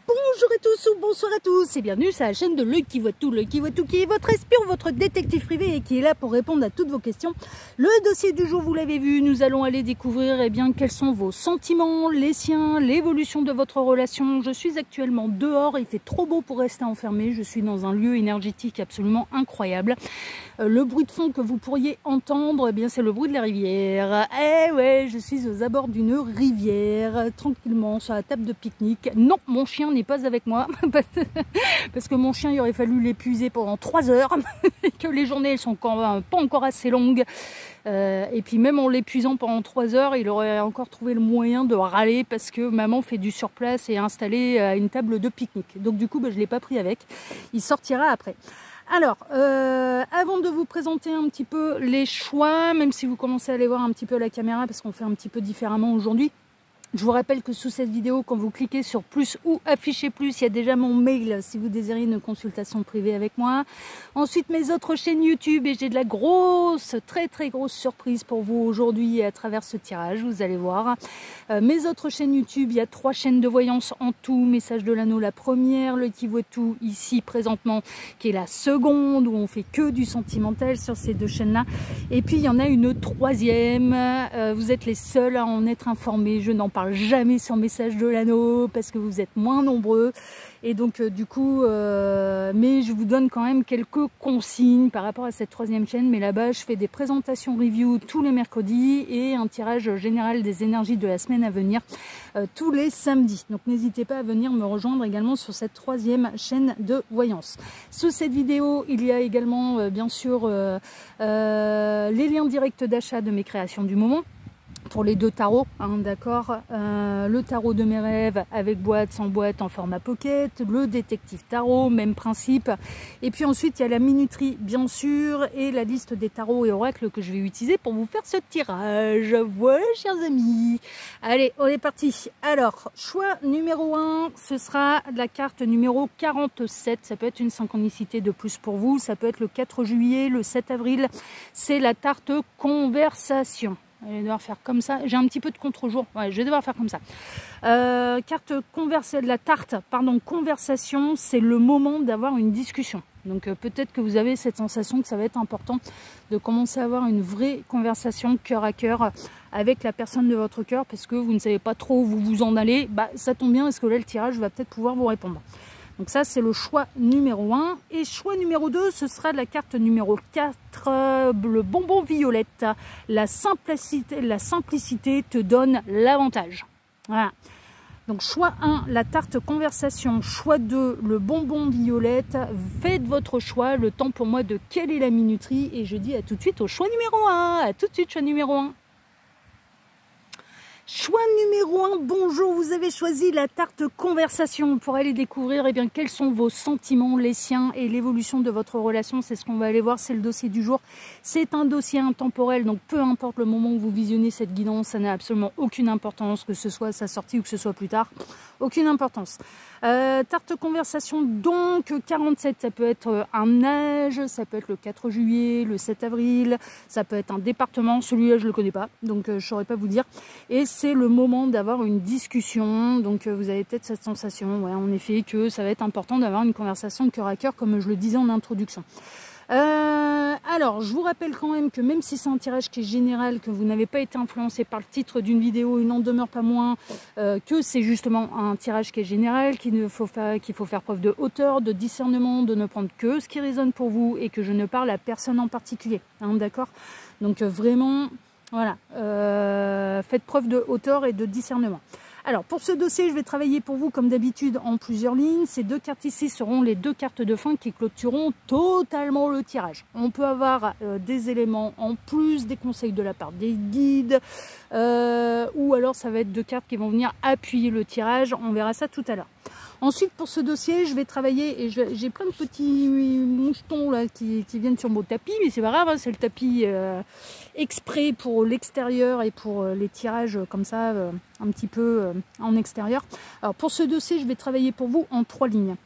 Bonjour à tous ou bonsoir à tous et bienvenue sur la chaîne de L'Œil qui voit tout. L'Œil qui voit tout, qui est votre espion, votre détective privé et qui est là pour répondre à toutes vos questions. Le dossier du jour, vous l'avez vu, nous allons aller découvrir quels sont vos sentiments, les siens, l'évolution de votre relation. Je suis actuellement dehors, il fait trop beau pour rester enfermé, je suis dans un lieu énergétique absolument incroyable. Le bruit de fond que vous pourriez entendre, c'est le bruit de la rivière. Eh ouais, je suis aux abords d'une rivière, tranquillement, sur la table de pique-nique. Non, mon chien n'est pas avec moi, parce que mon chien, il aurait fallu l'épuiser pendant 3 heures, et que les journées, elles sont pas encore assez longues. Et puis même en l'épuisant pendant 3 heures, il aurait encore trouvé le moyen de râler, parce que maman fait du surplace et est installée à une table de pique-nique. Donc du coup, je ne l'ai pas pris avec. Il sortira après. Alors, avant de vous présenter un petit peu les choix, même si vous commencez à aller voir un petit peu la caméra parce qu'on fait un petit peu différemment aujourd'hui, je vous rappelle que sous cette vidéo, quand vous cliquez sur plus ou afficher plus, il y a déjà mon mail si vous désirez une consultation privée avec moi. Ensuite, mes autres chaînes YouTube et j'ai de la grosse, très grosse surprise pour vous aujourd'hui à travers ce tirage, vous allez voir. Mes autres chaînes YouTube, il y a 3 chaînes de voyance en tout. Message de l'anneau, la première, L'Œil qui voit tout, ici présentement, qui est la seconde, où on fait que du sentimental sur ces 2 chaînes-là. Et puis, il y en a une 3e. Vous êtes les seuls à en être informés. Je n'en parle jamais sur Message de l'anneau parce que vous êtes moins nombreux et donc du coup mais je vous donne quand même quelques consignes par rapport à cette 3e chaîne. Mais là-bas je fais des présentations review tous les mercredis et un tirage général des énergies de la semaine à venir tous les samedis. Donc n'hésitez pas à venir me rejoindre également sur cette 3e chaîne de voyance. Sous cette vidéo il y a également bien sûr les liens directs d'achat de mes créations du moment pour les 2 tarots, d'accord, le tarot de mes rêves avec boîte, sans boîte, en format pocket, le détective tarot, même principe, et puis ensuite il y a la minuterie bien sûr, et la liste des tarots et oracles que je vais utiliser pour vous faire ce tirage. Voilà chers amis, allez on est parti. Alors choix numéro 1, ce sera la carte numéro 47, ça peut être une synchronicité de plus pour vous, ça peut être le 4 juillet, le 7 avril, c'est la tarte conversation. Je vais devoir faire comme ça. J'ai un petit peu de contre-jour. Ouais, je vais devoir faire comme ça. Carte la tarte, pardon, conversation, c'est le moment d'avoir une discussion. Donc peut-être que vous avez cette sensation que ça va être important de commencer à avoir une vraie conversation cœur à cœur avec la personne de votre cœur parce que vous ne savez pas trop où vous vous en allez. Ça tombe bien parce que là le tirage va peut-être pouvoir vous répondre. Donc ça, c'est le choix numéro 1. Et choix numéro 2, ce sera la carte numéro 4, le bonbon violette. La simplicité te donne l'avantage. Voilà. Donc choix 1, la tarte conversation. Choix 2, le bonbon violette. Faites votre choix. Le temps pour moi de quelle est la minuterie. Et je dis à tout de suite au choix numéro 1. À tout de suite, choix numéro 1. Choix numéro 1, bonjour, vous avez choisi la tarte conversation pour aller découvrir quels sont vos sentiments, les siens et l'évolution de votre relation. C'est ce qu'on va aller voir, c'est le dossier du jour. C'est un dossier intemporel, donc peu importe le moment où vous visionnez cette guidance, ça n'a absolument aucune importance, que ce soit à sa sortie ou que ce soit plus tard. Aucune importance. Tarte conversation, donc 47, ça peut être un âge, ça peut être le 4 juillet, le 7 avril, ça peut être un département, celui-là je ne le connais pas, donc je ne saurais pas vous dire. Et c'est le moment d'avoir une discussion, donc vous avez peut-être cette sensation, ouais, en effet, que ça va être important d'avoir une conversation cœur à cœur, comme je le disais en introduction. Alors, je vous rappelle quand même que même si c'est un tirage qui est général, que vous n'avez pas été influencé par le titre d'une vidéo, il n'en demeure pas moins que c'est justement un tirage qui est général, qu'il faut faire preuve de hauteur, de discernement, de ne prendre que ce qui résonne pour vous et que je ne parle à personne en particulier, d'accord? Donc vraiment, voilà, faites preuve de hauteur et de discernement. Alors, pour ce dossier, je vais travailler pour vous, comme d'habitude, en plusieurs lignes. Ces 2 cartes ici seront les 2 cartes de fin qui clôtureront totalement le tirage. On peut avoir des éléments en plus, des conseils de la part des guides, ou alors ça va être 2 cartes qui vont venir appuyer le tirage. On verra ça tout à l'heure. Ensuite, pour ce dossier, je vais travailler, et j'ai plein de petits moustons là, qui viennent sur mon tapis, mais c'est pas grave, hein, c'est le tapis exprès pour l'extérieur et pour les tirages comme ça, un petit peu en extérieur. Alors pour ce dossier, je vais travailler pour vous en 3 lignes.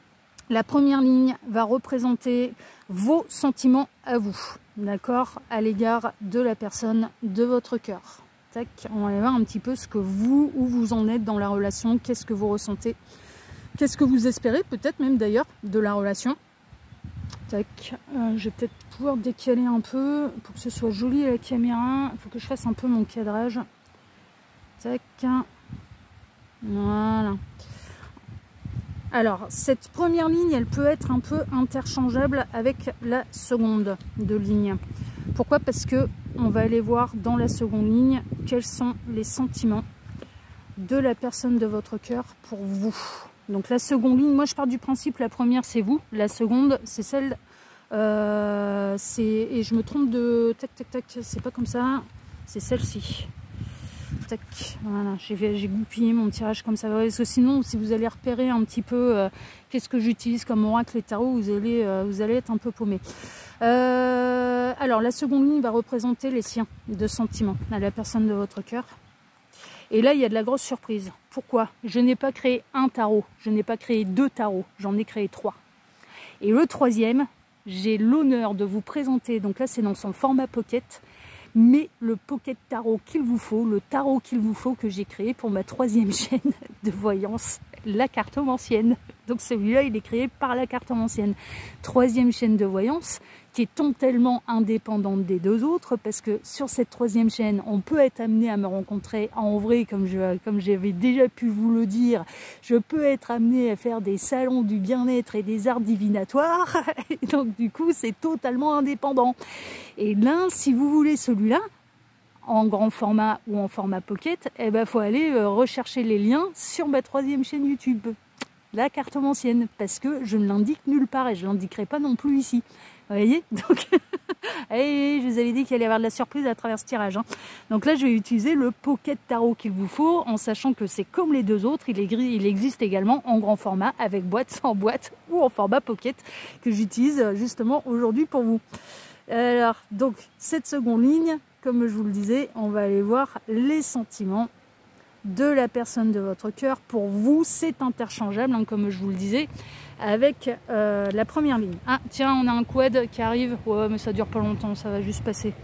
La première ligne va représenter vos sentiments à vous, d'accord, à l'égard de la personne de votre cœur. Tac, on va aller voir un petit peu ce que où vous en êtes dans la relation, qu'est-ce que vous ressentez Qu'est-ce que vous espérez, peut-être même d'ailleurs, de la relation. Tac, je vais peut-être pouvoir décaler un peu pour que ce soit joli à la caméra. Il faut que je fasse un peu mon cadrage. Tac, voilà. Alors, cette première ligne, elle peut être un peu interchangeable avec la seconde de ligne. Pourquoi? Parce que on va aller voir dans la seconde ligne quels sont les sentiments de la personne de votre cœur pour vous. Donc la seconde ligne, moi je pars du principe, la première c'est vous, la seconde c'est celle, et je me trompe de, tac tac tac, c'est pas comme ça, c'est celle-ci. Tac, voilà, j'ai goupillé mon tirage comme ça, parce que sinon si vous allez repérer un petit peu qu'est-ce que j'utilise comme oracle et tarot, vous allez être un peu paumé. Alors la seconde ligne va représenter les siens de sentiments à la personne de votre cœur. Et là, il y a de la grosse surprise. Pourquoi? Je n'ai pas créé un tarot, je n'ai pas créé 2 tarots, j'en ai créé 3. Et le troisième, j'ai l'honneur de vous présenter, donc là c'est dans son format pocket, mais le pocket tarot qu'il vous faut, le tarot qu'il vous faut que j'ai créé pour ma 3e chaîne de voyance, la cartomancienne. Donc celui-là, il est créé par la cartomancienne. 3e chaîne de voyance qui est totalement indépendante des 2 autres, parce que sur cette 3e chaîne, on peut être amené à me rencontrer en vrai, comme j'avais déjà pu vous le dire. Je peux être amené à faire des salons du bien-être et des arts divinatoires. Et donc du coup, c'est totalement indépendant. Et là, si vous voulez celui-là, en grand format ou en format pocket, eh ben, faut aller rechercher les liens sur ma 3e chaîne YouTube, la cartomancienne, parce que je ne l'indique nulle part et je ne l'indiquerai pas non plus ici. Vous voyez? Donc, et je vous avais dit qu'il allait y avoir de la surprise à travers ce tirage. Hein. Donc là, je vais utiliser le pocket tarot qu'il vous faut, en sachant que c'est comme les 2 autres, il existe également en grand format, avec boîte, sans boîte, ou en format pocket, que j'utilise justement aujourd'hui pour vous. Alors, donc, cette seconde ligne, comme je vous le disais, on va aller voir les sentiments de la personne de votre cœur. Pour vous, c'est interchangeable, hein, comme je vous le disais, avec la première ligne. Ah, tiens, on a un quad qui arrive. Ouais, mais ça dure pas longtemps, ça va juste passer.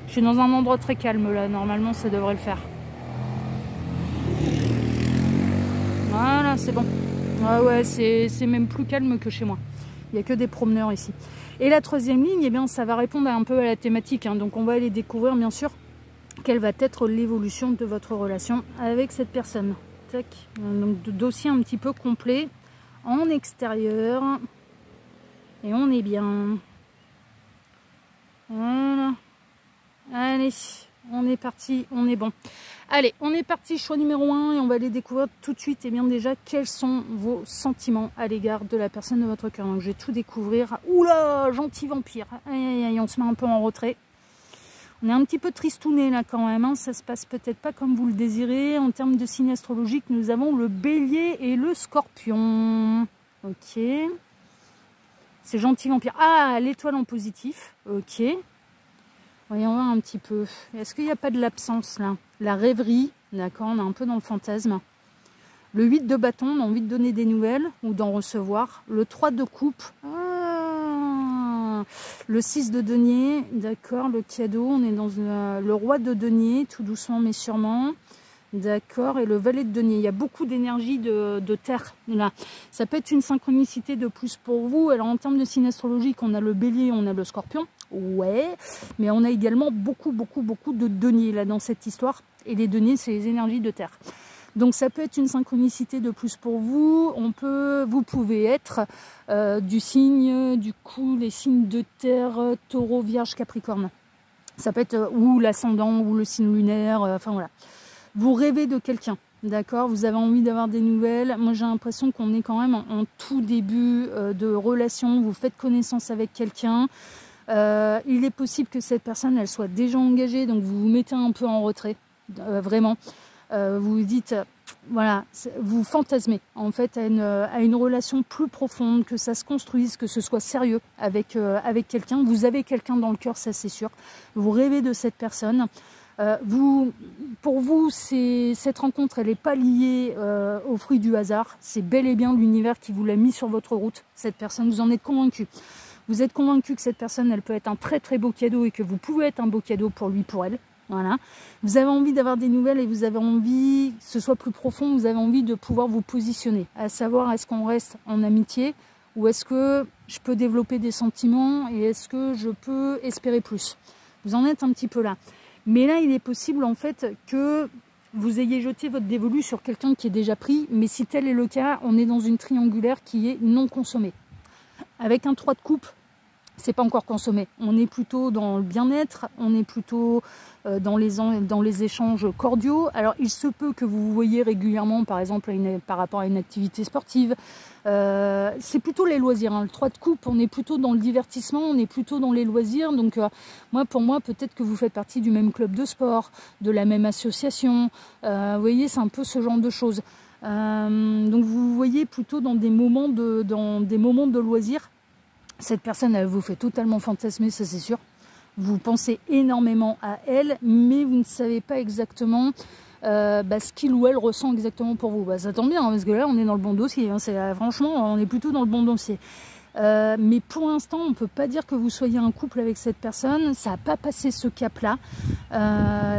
Je suis dans un endroit très calme, là. Normalement, ça devrait le faire. Voilà, c'est bon. Ah ouais, c'est même plus calme que chez moi. Il n'y a que des promeneurs ici. Et la 3e ligne, eh bien, ça va répondre un peu à la thématique. Hein. Donc, on va aller découvrir, bien sûr, quelle va être l'évolution de votre relation avec cette personne. Tac. Donc, dossier un petit peu complet en extérieur. Et on est bien. Voilà. Allez, on est parti, on est bon. Allez, on est parti, choix numéro 1, et on va aller découvrir tout de suite, et bien déjà, quels sont vos sentiments à l'égard de la personne de votre cœur. Donc, je vais tout découvrir. Oula, gentil vampire. Aïe, aïe, aïe, on se met un peu en retrait. On est un petit peu tristouné là quand même, hein. Ça se passe peut-être pas comme vous le désirez. En termes de signes astrologiques, nous avons le bélier et le scorpion. Ok. C'est gentil vampire. Ah, l'étoile en positif. Ok. Voyons voir un petit peu. Est-ce qu'il n'y a pas de l'absence là? La rêverie, d'accord, on est un peu dans le fantasme. Le 8 de bâton, on a envie de donner des nouvelles ou d'en recevoir. Le 3 de coupe. Le 6 de denier, d'accord, le cadeau, on est dans le roi de denier, tout doucement mais sûrement, d'accord, et le valet de denier. Il y a beaucoup d'énergie de terre là. Ça peut être une synchronicité de plus pour vous. Alors en termes de signe astrologique, on a le bélier, on a le scorpion, ouais, mais on a également beaucoup de deniers là dans cette histoire. Et les deniers, c'est les énergies de terre. Donc ça peut être une synchronicité de plus pour vous. Vous pouvez être du signe, du coup, les signes de terre, taureau, vierge, capricorne. Ça peut être ou l'ascendant ou le signe lunaire, enfin voilà. Vous rêvez de quelqu'un, d'accord? Vous avez envie d'avoir des nouvelles. Moi j'ai l'impression qu'on est quand même en tout début de relation. Vous faites connaissance avec quelqu'un. Il est possible que cette personne, elle soit déjà engagée, donc vous vous mettez un peu en retrait, vraiment. Vous vous dites, voilà, vous fantasmez en fait à une relation plus profonde, que ça se construise, que ce soit sérieux avec quelqu'un. Vous avez quelqu'un dans le cœur, ça c'est sûr. Vous rêvez de cette personne. Pour vous, cette rencontre, elle n'est pas liée au fruit du hasard. C'est bel et bien l'univers qui vous l'a mis sur votre route. Cette personne, vous en êtes convaincu. Vous êtes convaincu que cette personne, elle peut être un très très beau cadeau et que vous pouvez être un beau cadeau pour lui, pour elle. Voilà. Vous avez envie d'avoir des nouvelles et vous avez envie, que ce soit plus profond, vous avez envie de pouvoir vous positionner, à savoir est-ce qu'on reste en amitié ou est-ce que je peux développer des sentiments et est-ce que je peux espérer plus. Vous en êtes un petit peu là. Mais là, il est possible en fait que vous ayez jeté votre dévolu sur quelqu'un qui est déjà pris, mais si tel est le cas, on est dans une triangulaire qui est non consommée. Avec un 3 de coupe, c'est pas encore consommé. On est plutôt dans le bien-être, on est plutôt dans les échanges cordiaux. Alors, il se peut que vous voyez régulièrement, par exemple, par rapport à une activité sportive. C'est plutôt les loisirs. Hein. Le 3 de coupe, on est plutôt dans le divertissement, on est plutôt dans les loisirs. Donc, pour moi, peut-être que vous faites partie du même club de sport, de la même association. Vous voyez, c'est un peu ce genre de choses. Donc, vous voyez plutôt dans des moments de loisirs. Cette personne, elle vous fait totalement fantasmer, ça c'est sûr. Vous pensez énormément à elle, mais vous ne savez pas exactement ce qu'il ou elle ressent exactement pour vous. Ça tombe bien, hein, parce que là, on est dans le bon dossier. Hein, franchement, on est plutôt dans le bon dossier. Mais pour l'instant, on ne peut pas dire que vous soyez un couple avec cette personne. Ça n'a pas passé ce cap-là.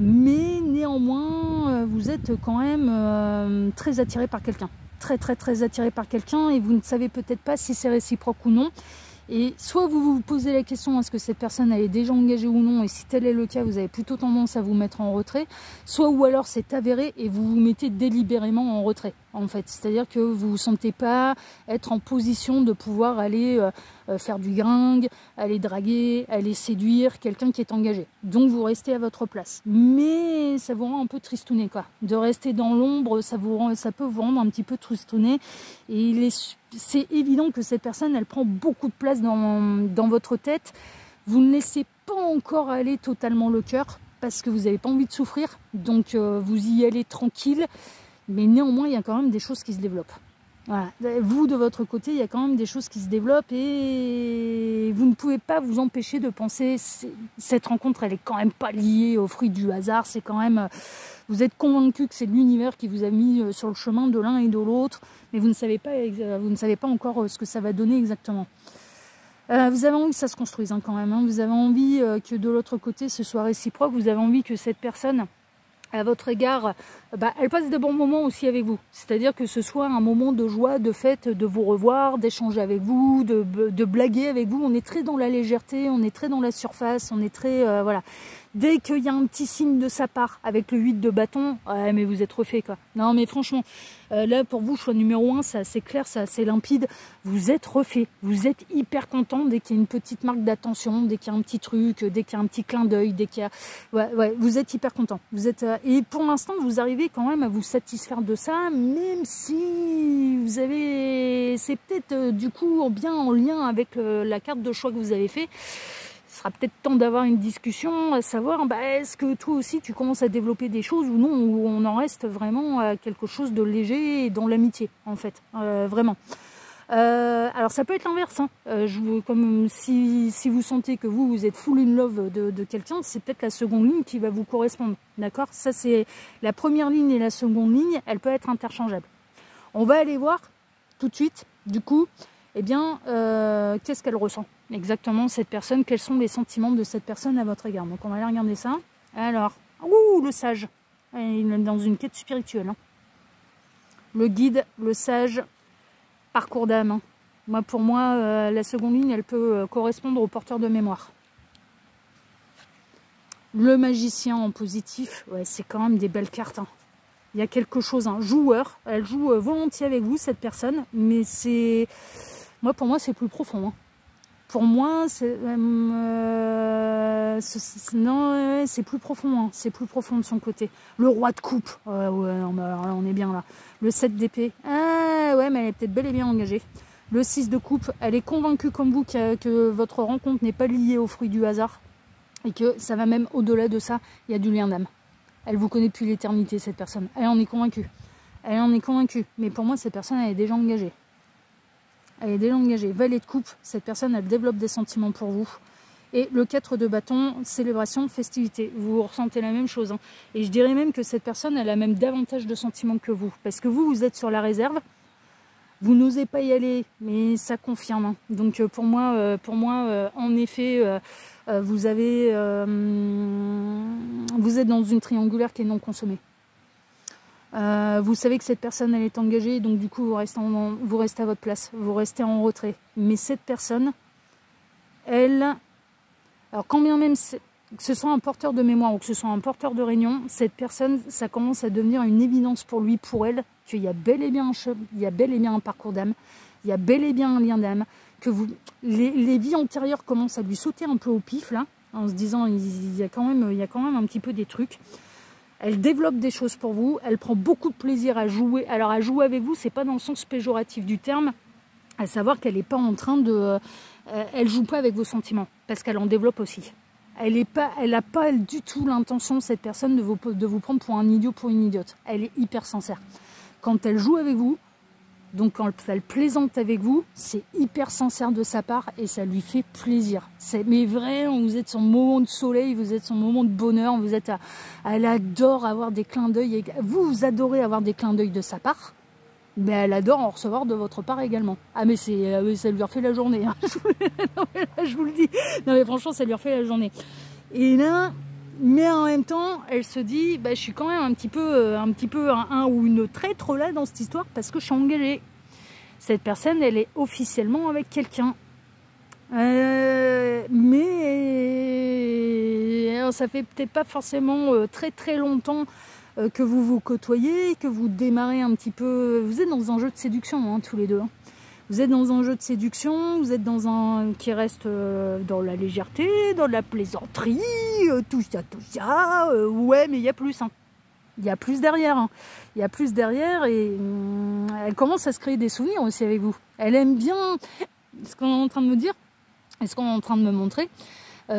Mais néanmoins, vous êtes quand même très attiré par quelqu'un. Très attiré par quelqu'un et vous ne savez peut-être pas si c'est réciproque ou non. Et soit vous vous posez la question est-ce que cette personne elle est déjà engagée ou non, et si tel est le cas vous avez plutôt tendance à vous mettre en retrait, soit ou alors c'est avéré et vous vous mettez délibérément en retrait en fait, c'est-à-dire que vous ne vous sentez pas être en position de pouvoir aller faire du gringue, aller draguer, aller séduire quelqu'un qui est engagé, donc vous restez à votre place, mais ça vous rend un peu tristouné quoi, de rester dans l'ombre, ça peut vous rendre un petit peu tristouné, et c'est évident que cette personne elle prend beaucoup de place dans votre tête. Vous ne laissez pas encore aller totalement le cœur parce que vous n'avez pas envie de souffrir, donc vous y allez tranquille, mais néanmoins il y a quand même des choses qui se développent. Voilà. Vous de votre côté il y a quand même des choses qui se développent et vous ne pouvez pas vous empêcher de penser cette rencontre elle est quand même pas liée au fruit du hasard, c'est quand même vous êtes convaincu que c'est l'univers qui vous a mis sur le chemin de l'un et de l'autre, mais vous ne savez pas encore ce que ça va donner exactement. Vous avez envie que ça se construise hein, quand même, hein. Vous avez envie que de l'autre côté ce soit réciproque, vous avez envie que cette personne à votre égard, elle passe de bons moments aussi avec vous. C'est-à-dire que ce soit un moment de joie, de fête, de vous revoir, d'échanger avec vous, de blaguer avec vous. On est très dans la légèreté, on est très dans la surface, on est très... voilà. Dès qu'il y a un petit signe de sa part avec le 8 de bâton, ouais, mais vous êtes refait quoi. Non mais franchement, là pour vous, choix numéro 1, c'est assez clair, c'est assez limpide. Vous êtes refait, vous êtes hyper content dès qu'il y a une petite marque d'attention, dès qu'il y a un petit truc, dès qu'il y a un petit clin d'œil, dès qu'il y a... Ouais, vous êtes hyper content. Vous êtes, et pour l'instant, vous arrivez quand même à vous satisfaire de ça, même si vous avez... C'est peut-être du coup bien en lien avec la carte de choix que vous avez fait. Ce sera peut-être temps d'avoir une discussion, à savoir est-ce que toi aussi tu commences à développer des choses ou non, ou on en reste vraiment à quelque chose de léger et dans l'amitié en fait, vraiment. Alors ça peut être l'inverse, hein. Comme si vous sentez que vous êtes full in love de quelqu'un, c'est peut-être la seconde ligne qui va vous correspondre, d'accord? Ça c'est la première ligne et la seconde ligne, elle peut être interchangeable. On va aller voir tout de suite, du coup, eh bien, qu'est-ce qu'elle ressent exactement cette personne, quels sont les sentiments de cette personne à votre égard. Donc on va aller regarder ça. Alors, ouh, le sage, il est dans une quête spirituelle, hein. Le guide, le sage, parcours d'âme, hein. Pour moi, la seconde ligne, elle peut correspondre au porteur de mémoire. Le magicien en positif, ouais, c'est quand même des belles cartes, hein. Il y a quelque chose, un joueur, elle joue volontiers avec vous cette personne, mais c'est... pour moi c'est plus profond, hein. Pour moi, c'est plus profond, hein. C'est plus profond de son côté. Le roi de coupe, ouais, non, alors, on est bien là. Le 7 d'épée, ah ouais, mais elle est peut-être bel et bien engagée. Le 6 de coupe, elle est convaincue comme vous que votre rencontre n'est pas liée au fruit du hasard et que ça va même au-delà de ça, il y a du lien d'âme. Elle vous connaît depuis l'éternité, cette personne. Elle en est convaincue. Elle en est convaincue. Mais pour moi, cette personne, elle est déjà engagée. Elle est déjà engagée. Valet de coupe, cette personne, elle développe des sentiments pour vous. Et le 4 de bâton, célébration, festivité. Vous ressentez la même chose, hein. Et je dirais même que cette personne, elle a même davantage de sentiments que vous. Parce que vous êtes sur la réserve. Vous n'osez pas y aller, mais ça confirme. Hein. Donc pour moi en effet, vous êtes dans une triangulaire qui est non consommée. Vous savez que cette personne elle est engagée, donc du coup vous restez à votre place, vous restez en retrait. Mais cette personne, elle, alors quand bien même que ce soit un porteur de mémoire ou que ce soit un porteur de réunion, cette personne, ça commence à devenir une évidence pour lui, pour elle, qu'il y a bel et bien un parcours d'âme, il y a bel et bien un lien d'âme, que les vies antérieures commencent à lui sauter un peu au pif, là, en se disant, il y a quand même un petit peu des trucs. Elle développe des choses pour vous, elle prend beaucoup de plaisir à jouer. Alors à jouer avec vous, c'est pas dans le sens péjoratif du terme, à savoir qu'elle n'est pas en train de... elle joue pas avec vos sentiments, parce qu'elle en développe aussi. Elle n'a pas du tout l'intention, cette personne, de vous prendre pour un idiot, pour une idiote. Elle est hyper sincère. Quand elle joue avec vous, donc quand elle plaisante avec vous, c'est hyper sincère de sa part et ça lui fait plaisir. Mais vraiment, vous êtes son moment de soleil, vous êtes son moment de bonheur, elle adore avoir des clins d'œil. Vous adorez avoir des clins d'œil de sa part, mais elle adore en recevoir de votre part également. Ah mais ça lui refait la journée, hein. Non, mais là, je vous le dis. Non mais franchement, ça lui refait la journée. Et là, mais en même temps, elle se dit, bah, je suis quand même un petit peu un ou une traître là dans cette histoire parce que je suis engagée. Cette personne, elle est officiellement avec quelqu'un. Mais alors, ça fait peut-être pas forcément très très longtemps que vous vous côtoyez, que vous démarrez un petit peu... Vous êtes dans un jeu de séduction, hein, tous les deux. Hein. Vous êtes dans un jeu de séduction, vous êtes dans un... qui reste dans la légèreté, dans la plaisanterie, tout ça. Ouais, mais il y a plus. Hein. Il y a plus derrière. Hein. Il y a plus derrière et elle commence à se créer des souvenirs aussi avec vous. Elle aime bien... Ce qu'on est en train de me dire, et ce qu'on est en train de me montrer,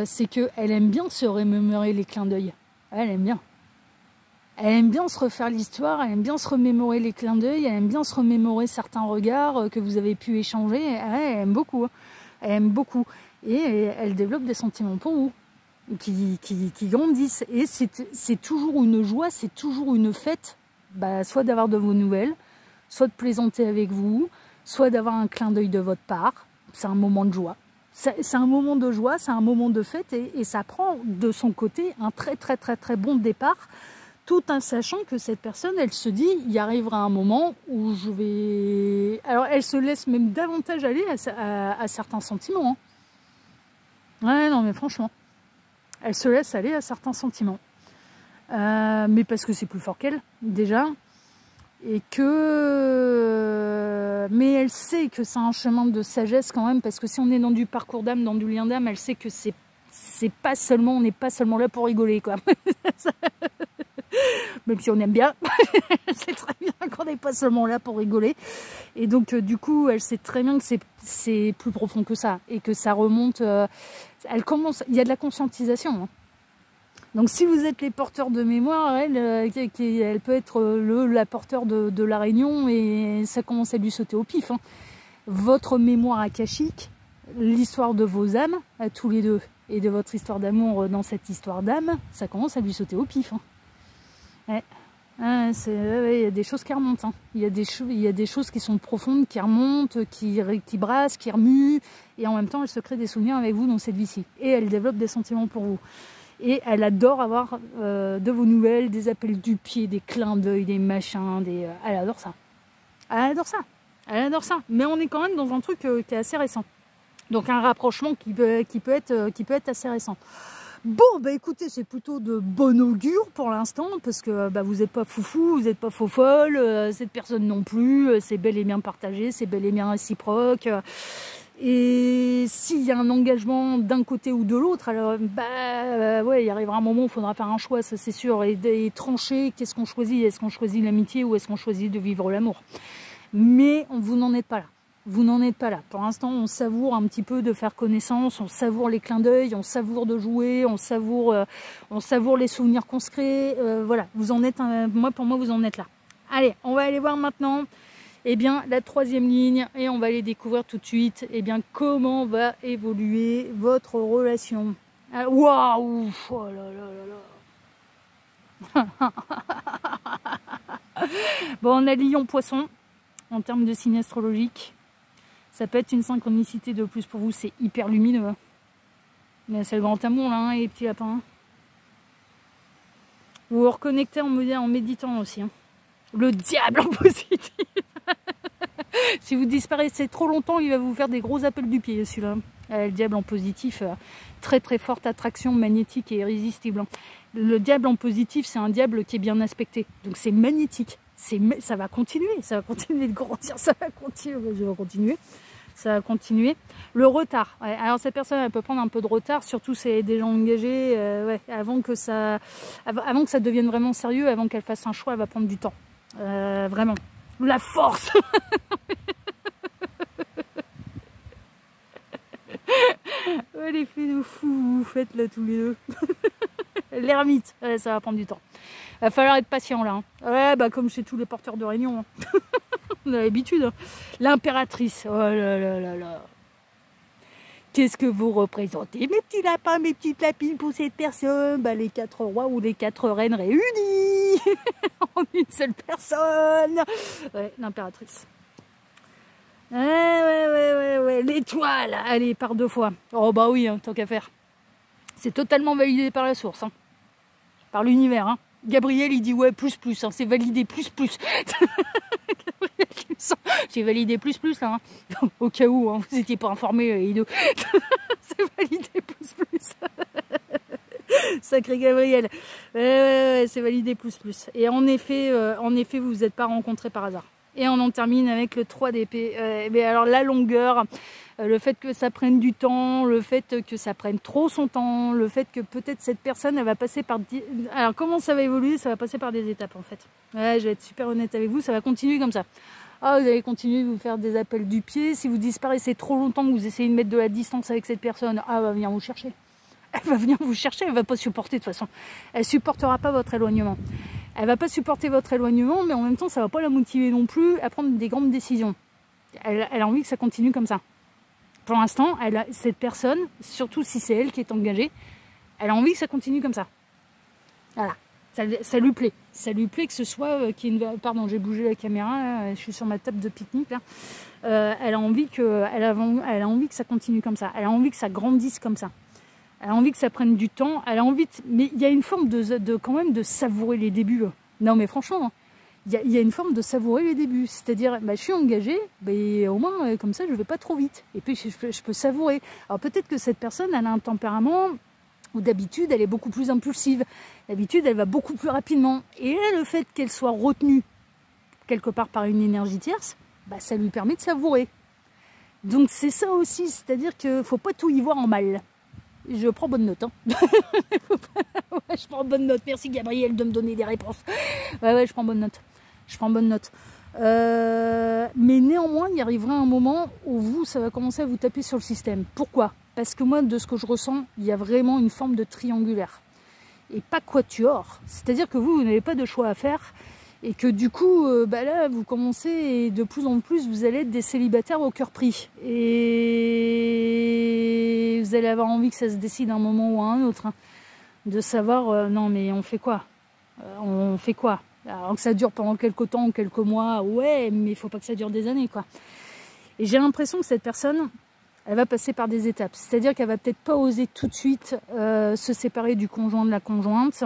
c'est qu'elle aime bien se remémorer les clins d'œil. Elle aime bien. Elle aime bien se refaire l'histoire, elle aime bien se remémorer les clins d'œil, elle aime bien se remémorer certains regards que vous avez pu échanger. Elle aime beaucoup. Hein. Elle aime beaucoup. Et elle développe des sentiments pour vous, qui grandissent. Et c'est toujours une joie, c'est toujours une fête, bah, soit d'avoir de vos nouvelles, soit de plaisanter avec vous, soit d'avoir un clin d'œil de votre part. C'est un moment de joie. C'est un moment de joie, c'est un moment de fête et ça prend de son côté un très très très très bon départ. Tout en sachant que cette personne, elle se dit, il arrivera un moment où je vais... Alors, elle se laisse même davantage aller à certains sentiments. Hein. Ouais, non, mais franchement, elle se laisse aller à certains sentiments. Mais parce que c'est plus fort qu'elle, déjà. Et que... Mais elle sait que c'est un chemin de sagesse quand même, parce que si on est dans du parcours d'âme, dans du lien d'âme, elle sait que c'est pas seulement... On n'est pas seulement là pour rigoler, quoi. Même si on aime bien, c'est très bien qu'on n'est pas seulement là pour rigoler. Et donc, du coup, elle sait très bien que c'est plus profond que ça. Et que ça remonte... elle commence... Il y a de la conscientisation. Hein. Donc, si vous êtes les porteurs de mémoire, elle peut être la porteur de la réunion et ça commence à lui sauter au pif. Hein. Votre mémoire akashique, l'histoire de vos âmes, à tous les deux, et de votre histoire d'amour dans cette histoire d'âme, ça commence à lui sauter au pif. Hein. Ouais. Ah, il y a des choses qui remontent. Hein. Il y a des choses qui sont profondes, qui remontent, qui brassent, qui remuent. Et en même temps, elle se crée des souvenirs avec vous dans cette vie-ci. Et elle développe des sentiments pour vous. Et elle adore avoir de vos nouvelles, des appels du pied, des clins d'œil, des machins. Elle adore ça. Elle adore ça. Elle adore ça. Mais on est quand même dans un truc qui est assez récent. Donc un rapprochement qui peut être assez récent. Bon, bah écoutez, c'est plutôt de bon augure pour l'instant, parce que bah, vous n'êtes pas foufou, vous n'êtes pas faux folle, cette personne non plus, c'est bel et bien partagé, c'est bel et bien réciproque. Et s'il y a un engagement d'un côté ou de l'autre, alors ouais, il arrivera un moment où il faudra faire un choix, ça c'est sûr, et trancher, qu'est-ce qu'on choisit? Est-ce qu'on choisit l'amitié ou est-ce qu'on choisit de vivre l'amour? Mais vous n'en êtes pas là. Vous n'en êtes pas là. Pour l'instant, on savoure un petit peu de faire connaissance, on savoure les clins d'œil, on savoure de jouer, on savoure les souvenirs qu'on se crée. Voilà, vous en êtes, pour moi, vous en êtes là. Allez, on va aller voir maintenant la troisième ligne et on va aller découvrir tout de suite comment va évoluer votre relation. Waouh! Oh là là là là. Bon, on a Lion Poisson. en termes de signe astrologique. Ça peut être une synchronicité de plus pour vous, c'est hyper lumineux. Hein. Mais c'est le grand amour là, hein, les petits lapins. Hein. Vous vous reconnectez en méditant aussi. Hein. Le diable en positif. Si vous disparaissez trop longtemps, il va vous faire des gros appels du pied celui-là. Le diable en positif, très très forte attraction magnétique et irrésistible. Hein. Le diable en positif, c'est un diable qui est bien aspecté. Donc c'est magnétique. Ça va continuer de grandir, ça va continuer. Le retard. Ouais. Alors cette personne, elle peut prendre un peu de retard, surtout si elle est déjà engagée, ouais, avant que ça devienne vraiment sérieux, avant qu'elle fasse un choix, elle va prendre du temps. Vraiment. La force. Ouais, l'effet de fou vous faites là tous les deux. L'ermite, ouais, ça va prendre du temps. Va falloir être patient là. Hein. Ouais, bah comme chez tous les porteurs de réunion. Hein. On a l'habitude. Hein. L'impératrice. Oh là là là là. Qu'est-ce que vous représentez, mes petits lapins, mes petites lapines pour cette personne? Bah, les 4 rois ou les 4 reines réunis en une seule personne. Ouais, l'impératrice. Ouais. L'étoile, allez, par 2 fois. Oh bah oui, hein, tant qu'à faire. C'est totalement validé par la source, hein. Par l'univers. Hein. Gabriel, il dit ouais, plus, hein, c'est validé, plus. C'est validé plus, là. Hein. Au cas où, hein, vous n'étiez pas informés, les deux. C'est validé plus. Sacré Gabriel. Ouais, c'est validé plus. Et en effet, vous vous êtes pas rencontrés par hasard. Et on en termine avec le 3 d'épée. Mais alors la longueur, le fait que ça prenne du temps, le fait que ça prenne trop son temps, le fait que peut-être cette personne, elle va passer par... Alors comment ça va évoluer? Ça va passer par des étapes en fait. Ouais, je vais être super honnête avec vous, ça va continuer comme ça. Ah, vous allez continuer de vous faire des appels du pied. Si vous disparaissez trop longtemps, que vous essayez de mettre de la distance avec cette personne, elle va venir vous chercher. Elle va venir vous chercher, elle ne va pas supporter de toute façon. Elle ne supportera pas votre éloignement. Elle va pas supporter votre éloignement, mais en même temps, ça va pas la motiver non plus à prendre des grandes décisions. Elle a envie que ça continue comme ça. Pour l'instant, cette personne, surtout si c'est elle qui est engagée, elle a envie que ça continue comme ça. Voilà. Ça lui plaît. Ça lui plaît que ce soit... Pardon, j'ai bougé la caméra, là, je suis sur ma table de pique-nique. Là. Elle a envie que ça continue comme ça. Elle a envie que ça grandisse comme ça. Elle a envie que ça prenne du temps, elle a envie mais il y a une forme quand même de savourer les débuts. Non mais franchement, il y a une forme de savourer les débuts. C'est-à-dire, bah, je suis engagée, mais au moins comme ça je ne vais pas trop vite. Et puis je peux savourer. Alors peut-être que cette personne, elle a un tempérament où d'habitude elle est beaucoup plus impulsive. D'habitude elle va beaucoup plus rapidement. Et là, le fait qu'elle soit retenue quelque part par une énergie tierce, bah, ça lui permet de savourer. Donc c'est ça aussi, c'est-à-dire qu'il ne faut pas tout y voir en mal. Je prends bonne note. Hein. Ouais, je prends bonne note. Merci Gabriel de me donner des réponses. Ouais, je prends bonne note. Mais néanmoins, il y arrivera un moment où ça va commencer à vous taper sur le système. Pourquoi? Parce que moi, de ce que je ressens, il y a vraiment une forme de triangulaire. Et pas quatuor. C'est-à-dire que vous n'avez pas de choix à faire. Et que du coup, là, vous commencez, et de plus en plus, vous allez être des célibataires au cœur pris. Et vous allez avoir envie que ça se décide un moment ou à un autre. Hein, de savoir, non mais on fait quoi? Alors que ça dure pendant quelques temps, quelques mois, ouais, mais il faut pas que ça dure des années, quoi. Et j'ai l'impression que cette personne, elle va passer par des étapes. C'est-à-dire qu'elle va peut-être pas oser tout de suite se séparer du conjoint, de la conjointe.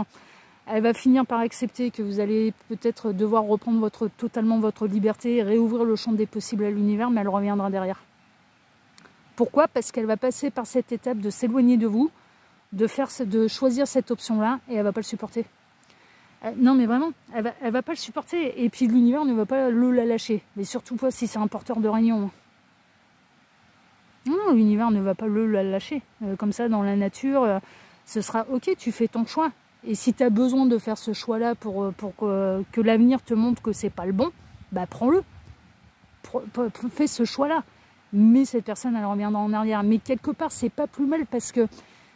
Elle va finir par accepter que vous allez peut-être devoir reprendre totalement votre liberté et réouvrir le champ des possibles à l'univers, mais elle reviendra derrière. Pourquoi? Parce qu'elle va passer par cette étape de s'éloigner de vous, de choisir cette option-là, et elle ne va pas le supporter. Non mais vraiment, elle va pas le supporter, et puis l'univers ne va pas la lâcher. Mais surtout pas si c'est un porteur de réunion. Non, l'univers ne va pas la lâcher. Comme ça, dans la nature, ce sera ok, tu fais ton choix. Et si tu as besoin de faire ce choix-là pour que l'avenir te montre que c'est pas le bon, bah prends-le. Fais ce choix-là. Mais cette personne, elle reviendra en arrière. Mais quelque part, c'est pas plus mal parce que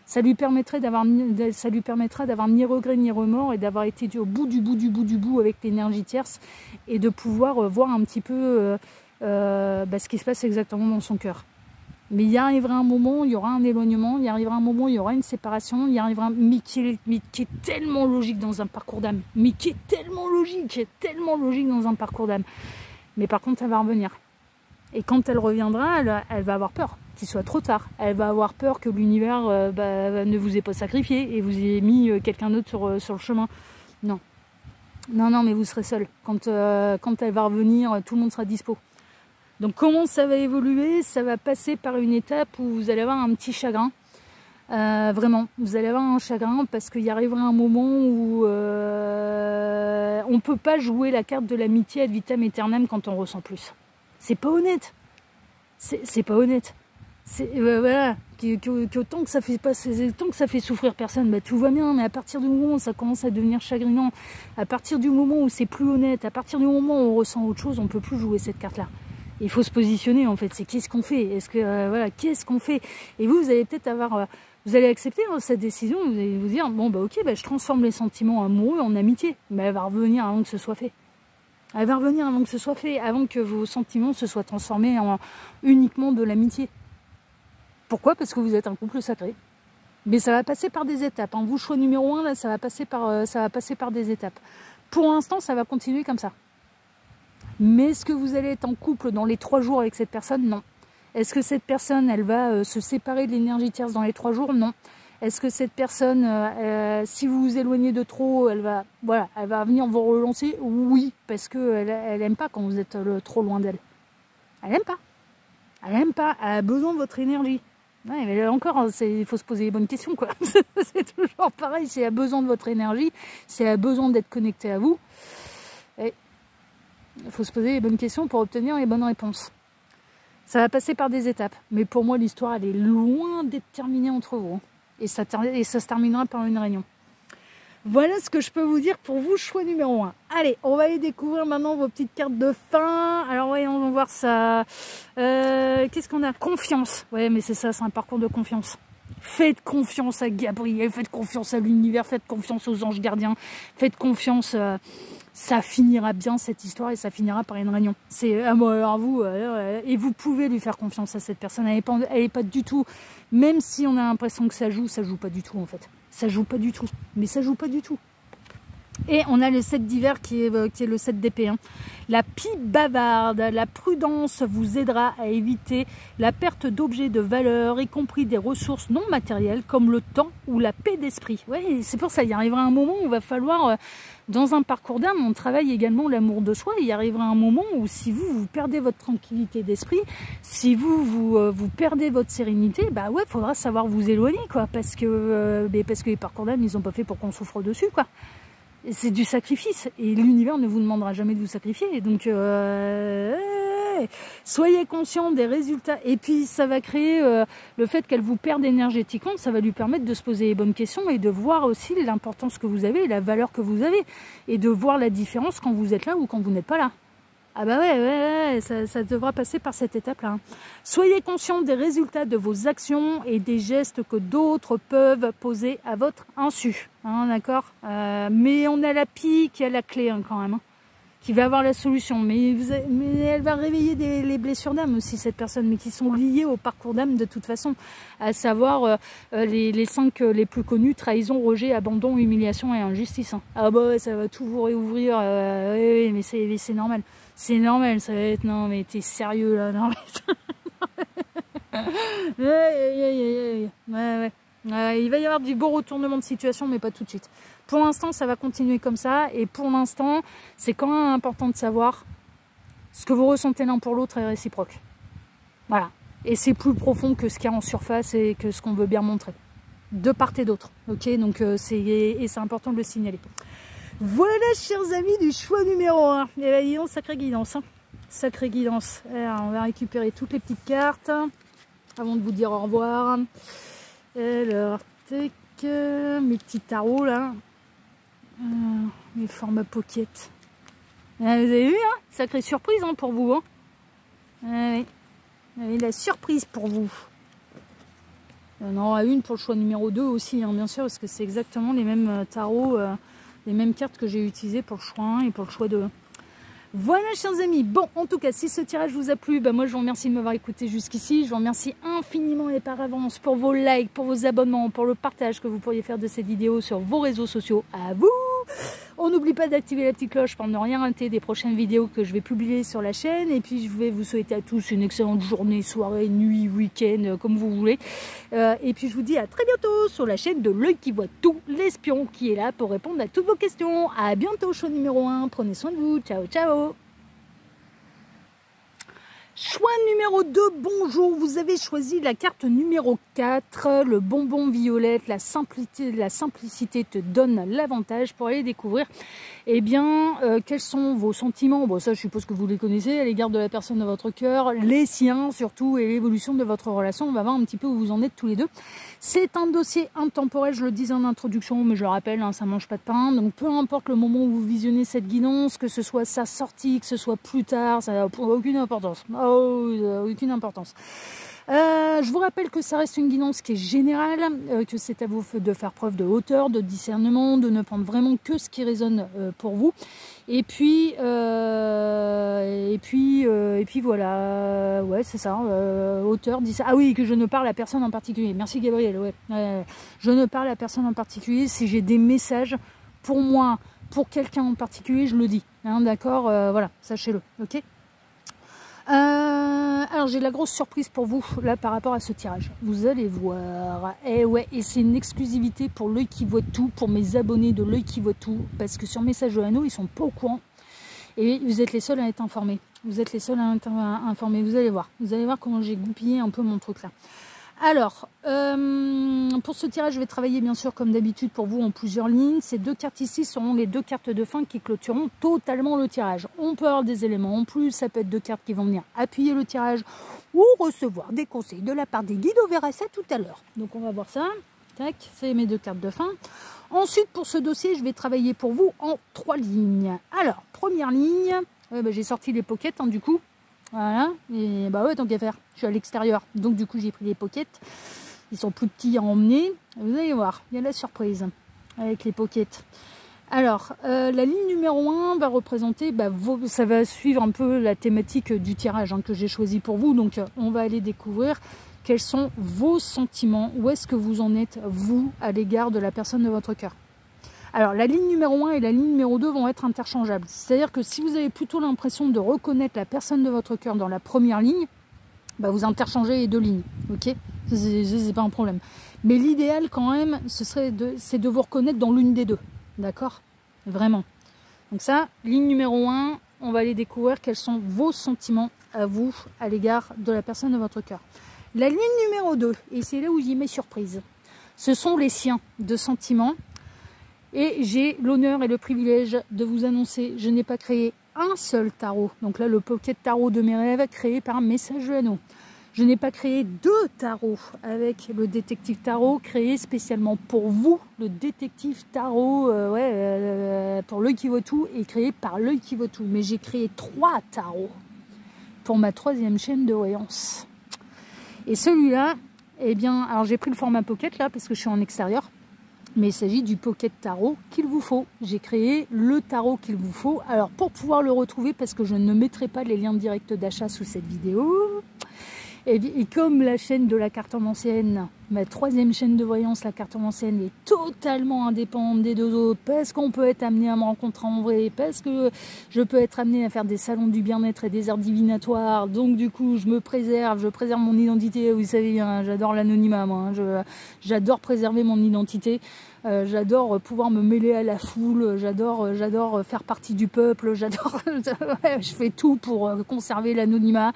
ça lui permettra d'avoir ni regret ni remords et d'avoir été au bout du bout avec l'énergie tierce et de pouvoir voir un petit peu ce qui se passe exactement dans son cœur. Mais il y arrivera un moment, il y aura un éloignement, il y arrivera un moment, il y aura une séparation, il y arrivera mais qui est tellement logique dans un parcours d'âme. Mais qui est tellement logique dans un parcours d'âme. Mais par contre, elle va revenir. Et quand elle reviendra, elle va avoir peur qu'il soit trop tard. Elle va avoir peur que l'univers ne vous ait pas sacrifié et vous ait mis quelqu'un d'autre sur le chemin. Non. Non, non, mais vous serez seul. Quand elle va revenir, tout le monde sera dispo. Donc comment ça va évoluer? Ça va passer par une étape où vous allez avoir un petit chagrin. Vraiment, vous allez avoir un chagrin parce qu'il y arrivera un moment où on ne peut pas jouer la carte de l'amitié ad vitam aeternam quand on ressent plus. C'est pas honnête. C'est pas honnête. Voilà, tant que ça fait pas, tant que ça fait souffrir personne, bah, tout va bien. Mais à partir du moment où ça commence à devenir chagrinant, à partir du moment où c'est plus honnête, à partir du moment où on ressent autre chose, on peut plus jouer cette carte-là. Il faut se positionner en fait. C'est qu'est-ce qu'on fait? Est-ce que voilà, qu'est-ce qu'on fait? Et vous allez peut-être avoir, vous allez accepter cette décision. Vous allez vous dire bon bah ok, bah, je transforme les sentiments amoureux en amitié. Mais elle va revenir avant que ce soit fait. Elle va revenir avant que ce soit fait, avant que vos sentiments se soient transformés en uniquement de l'amitié. Pourquoi? Parce que vous êtes un couple sacré. Mais ça va passer par des étapes. Hein. Vous, choix numéro 1, là, ça va passer par des étapes. Pour l'instant, ça va continuer comme ça. Mais est-ce que vous allez être en couple dans les 3 jours avec cette personne? Non. Est-ce que cette personne, elle va se séparer de l'énergie tierce dans les 3 jours? Non. Est-ce que cette personne, si vous vous éloignez de trop, elle va venir vous relancer? Oui, parce qu'elle n'aime pas quand vous êtes trop loin d'elle. Elle n'aime pas. Elle n'aime pas. Elle a besoin de votre énergie. Ouais, mais encore, il faut se poser les bonnes questions, quoi. C'est toujours pareil. Si elle a besoin de votre énergie, si elle a besoin d'être connectée à vous, il faut se poser les bonnes questions pour obtenir les bonnes réponses. Ça va passer par des étapes. Mais pour moi, l'histoire, elle est loin d'être terminée entre vous. Et ça se terminera par une réunion. Voilà ce que je peux vous dire pour vous, choix numéro 1. Allez, on va aller découvrir maintenant vos petites cartes de fin. Alors voyons, on va voir ça. Qu'est-ce qu'on a? Confiance. Ouais, mais c'est ça, c'est un parcours de confiance. Faites confiance à Gabriel, faites confiance à l'univers, faites confiance aux anges gardiens, faites confiance. Ça finira bien cette histoire et ça finira par une réunion. C'est alors vous et vous pouvez lui faire confiance à cette personne. Elle est pas du tout. Même si on a l'impression que ça joue pas du tout en fait. Ça joue pas du tout. Mais ça joue pas du tout. Et on a le 7 d'hiver qui est le 7 d'épée. Hein. La pipe bavarde, la prudence vous aidera à éviter la perte d'objets de valeur, y compris des ressources non matérielles comme le temps ou la paix d'esprit. Ouais, c'est pour ça, il arrivera un moment où il va falloir, dans un parcours d'âme, on travaille également l'amour de soi. Il arrivera un moment où si vous perdez votre tranquillité d'esprit, si vous perdez votre sérénité, bah ouais, il faudra savoir vous éloigner, quoi, parce que les parcours d'âme, ils sont pas faits pour qu'on souffre dessus, quoi. C'est du sacrifice et l'univers ne vous demandera jamais de vous sacrifier. Donc, soyez conscient des résultats. Et puis, ça va créer le fait qu'elle vous perde énergétiquement. Ça va lui permettre de se poser les bonnes questions et de voir aussi l'importance que vous avez, la valeur que vous avez. Et de voir la différence quand vous êtes là ou quand vous n'êtes pas là. Ah bah ouais, ça devra passer par cette étape-là. Hein. Soyez conscient des résultats de vos actions et des gestes que d'autres peuvent poser à votre insu. Hein, d'accord, mais on a la pie qui a la clé hein, quand même, hein, qui va avoir la solution. Mais elle va réveiller les blessures d'âme aussi, cette personne, mais qui sont liées au parcours d'âme de toute façon. À savoir les 5 les plus connus, trahison, rejet, abandon, humiliation et injustice. Hein. Ah bah ouais, ça va tout vous réouvrir, oui, mais c'est normal. C'est normal, ça va être... Non, mais t'es sérieux, là? Non, mais... ouais. Il va y avoir du beau retournement de situation, mais pas tout de suite. Pour l'instant, ça va continuer comme ça. Et pour l'instant, c'est quand même important de savoir ce que vous ressentez l'un pour l'autre est réciproque. Voilà. Et c'est plus profond que ce qu'il y a en surface et que ce qu'on veut bien montrer. De part et d'autre. Ok, donc c'est important de le signaler. Voilà, chers amis du choix numéro 1. Et là, disons, sacrée guidance. Hein. Sacrée guidance. Alors, on va récupérer toutes les petites cartes avant de vous dire au revoir. Alors, tac, mes petits tarots là. Mes formats pocket. Ah, vous avez vu, hein? Sacrée surprise hein, pour vous. Hein. Ah, oui. Ah, la surprise pour vous. On en aura une pour le choix numéro 2 aussi, hein, bien sûr, parce que c'est exactement les mêmes tarots. Les mêmes cartes que j'ai utilisées pour le choix 1 et pour le choix 2. Voilà, chers amis. Bon, en tout cas, si ce tirage vous a plu, bah moi, je vous remercie de m'avoir écouté jusqu'ici. Je vous remercie infiniment et par avance pour vos likes, pour vos abonnements, pour le partage que vous pourriez faire de cette vidéo sur vos réseaux sociaux. À vous! On n'oublie pas d'activer la petite cloche pour ne rien rater des prochaines vidéos que je vais publier sur la chaîne. Et puis je vais vous souhaiter à tous une excellente journée, soirée, nuit, week-end, comme vous voulez. Et puis je vous dis à très bientôt sur la chaîne de L'Œil qui voit tout, l'espion qui est là pour répondre à toutes vos questions. À bientôt, show numéro 1. Prenez soin de vous. Ciao, ciao. Choix numéro 2, bonjour, vous avez choisi la carte numéro 4, le bonbon violette, la simplicité te donne l'avantage pour aller découvrir, eh bien, quels sont vos sentiments, bon ça je suppose que vous les connaissez, à l'égard de la personne de votre cœur, les siens surtout, et l'évolution de votre relation, on va voir un petit peu où vous en êtes tous les deux. C'est un dossier intemporel, je le disais en introduction, mais je le rappelle, hein, ça ne mange pas de pain, donc peu importe le moment où vous visionnez cette guidance, que ce soit sa sortie, que ce soit plus tard, ça n'a aucune importance. Aucune importance. Je vous rappelle que ça reste une guidance qui est générale, que c'est à vous de faire preuve de hauteur, de discernement, de ne prendre vraiment que ce qui résonne pour vous. Et puis voilà, ouais c'est ça, hauteur, ah oui, que je ne parle à personne en particulier. Merci Gabriel, ouais. Je ne parle à personne en particulier. Si j'ai des messages pour moi, pour quelqu'un en particulier, je le dis. Hein, d'accord, voilà, sachez-le, ok. Alors j'ai la grosse surprise pour vous là par rapport à ce tirage, vous allez voir, et ouais, et c'est une exclusivité pour L'Œil qui voit tout, pour mes abonnés de L'Œil qui voit tout, parce que sur Message de l'Anneau ils sont pas au courant et vous êtes les seuls à être informés, vous êtes les seuls à être informés, vous allez voir comment j'ai goupillé un peu mon truc là. Alors, pour ce tirage, je vais travailler bien sûr comme d'habitude pour vous en plusieurs lignes. Ces deux cartes ici seront les deux cartes de fin qui clôtureront totalement le tirage. On peut avoir des éléments en plus, ça peut être deux cartes qui vont venir appuyer le tirage ou recevoir des conseils de la part des guides. On verra ça tout à l'heure. Donc on va voir ça. Tac, c'est mes deux cartes de fin. Ensuite, pour ce dossier, je vais travailler pour vous en 3 lignes. Alors, première ligne, j'ai sorti les pockets hein, du coup. Voilà, et bah ouais, tant qu'à faire, je suis à l'extérieur, donc du coup j'ai pris les pockets, ils sont plus petits à emmener, vous allez voir, il y a la surprise avec les pockets. Alors, la ligne numéro 1 va représenter, ça va suivre un peu la thématique du tirage hein, que j'ai choisi pour vous, donc on va aller découvrir quels sont vos sentiments, où est-ce que vous en êtes, vous, à l'égard de la personne de votre cœur. Alors, la ligne numéro 1 et la ligne numéro 2 vont être interchangeables. C'est-à-dire que si vous avez plutôt l'impression de reconnaître la personne de votre cœur dans la première ligne, vous interchangez les deux lignes. Ok, c'est pas un problème. Mais l'idéal, quand même, c'est de vous reconnaître dans l'une des deux. D'accord? Vraiment. Donc ça, ligne numéro 1, on va aller découvrir quels sont vos sentiments à vous, à l'égard de la personne de votre cœur. La ligne numéro 2, et c'est là où j'y mets surprise, ce sont les siens de sentiments. Et j'ai l'honneur et le privilège de vous annoncer, je n'ai pas créé un seul tarot. Donc là, le pocket tarot de mes rêves créé par Message de l'Anneau. Je n'ai pas créé 2 tarots avec le détective tarot créé spécialement pour vous. Le détective tarot pour L'Œil qui voit tout et créé par L'Œil qui voit tout. Mais j'ai créé 3 tarots pour ma 3e chaîne de voyance. Et celui-là, eh bien, alors j'ai pris le format pocket là parce que je suis en extérieur. Mais il s'agit du pocket tarot qu'il vous faut. J'ai créé le tarot qu'il vous faut. Alors pour pouvoir le retrouver, parce que je ne mettrai pas les liens directs d'achat sous cette vidéo, et comme la chaîne de la cartomancienne, ma 3e chaîne de voyance, la cartomancienne, est totalement indépendante des deux autres, parce qu'on peut être amené à me rencontrer en vrai, parce que je peux être amené à faire des salons du bien-être et des arts divinatoires, donc du coup je préserve mon identité, vous savez, hein, j'adore l'anonymat moi, hein, j'adore préserver mon identité. J'adore pouvoir me mêler à la foule, j'adore faire partie du peuple, je fais tout pour conserver l'anonymat.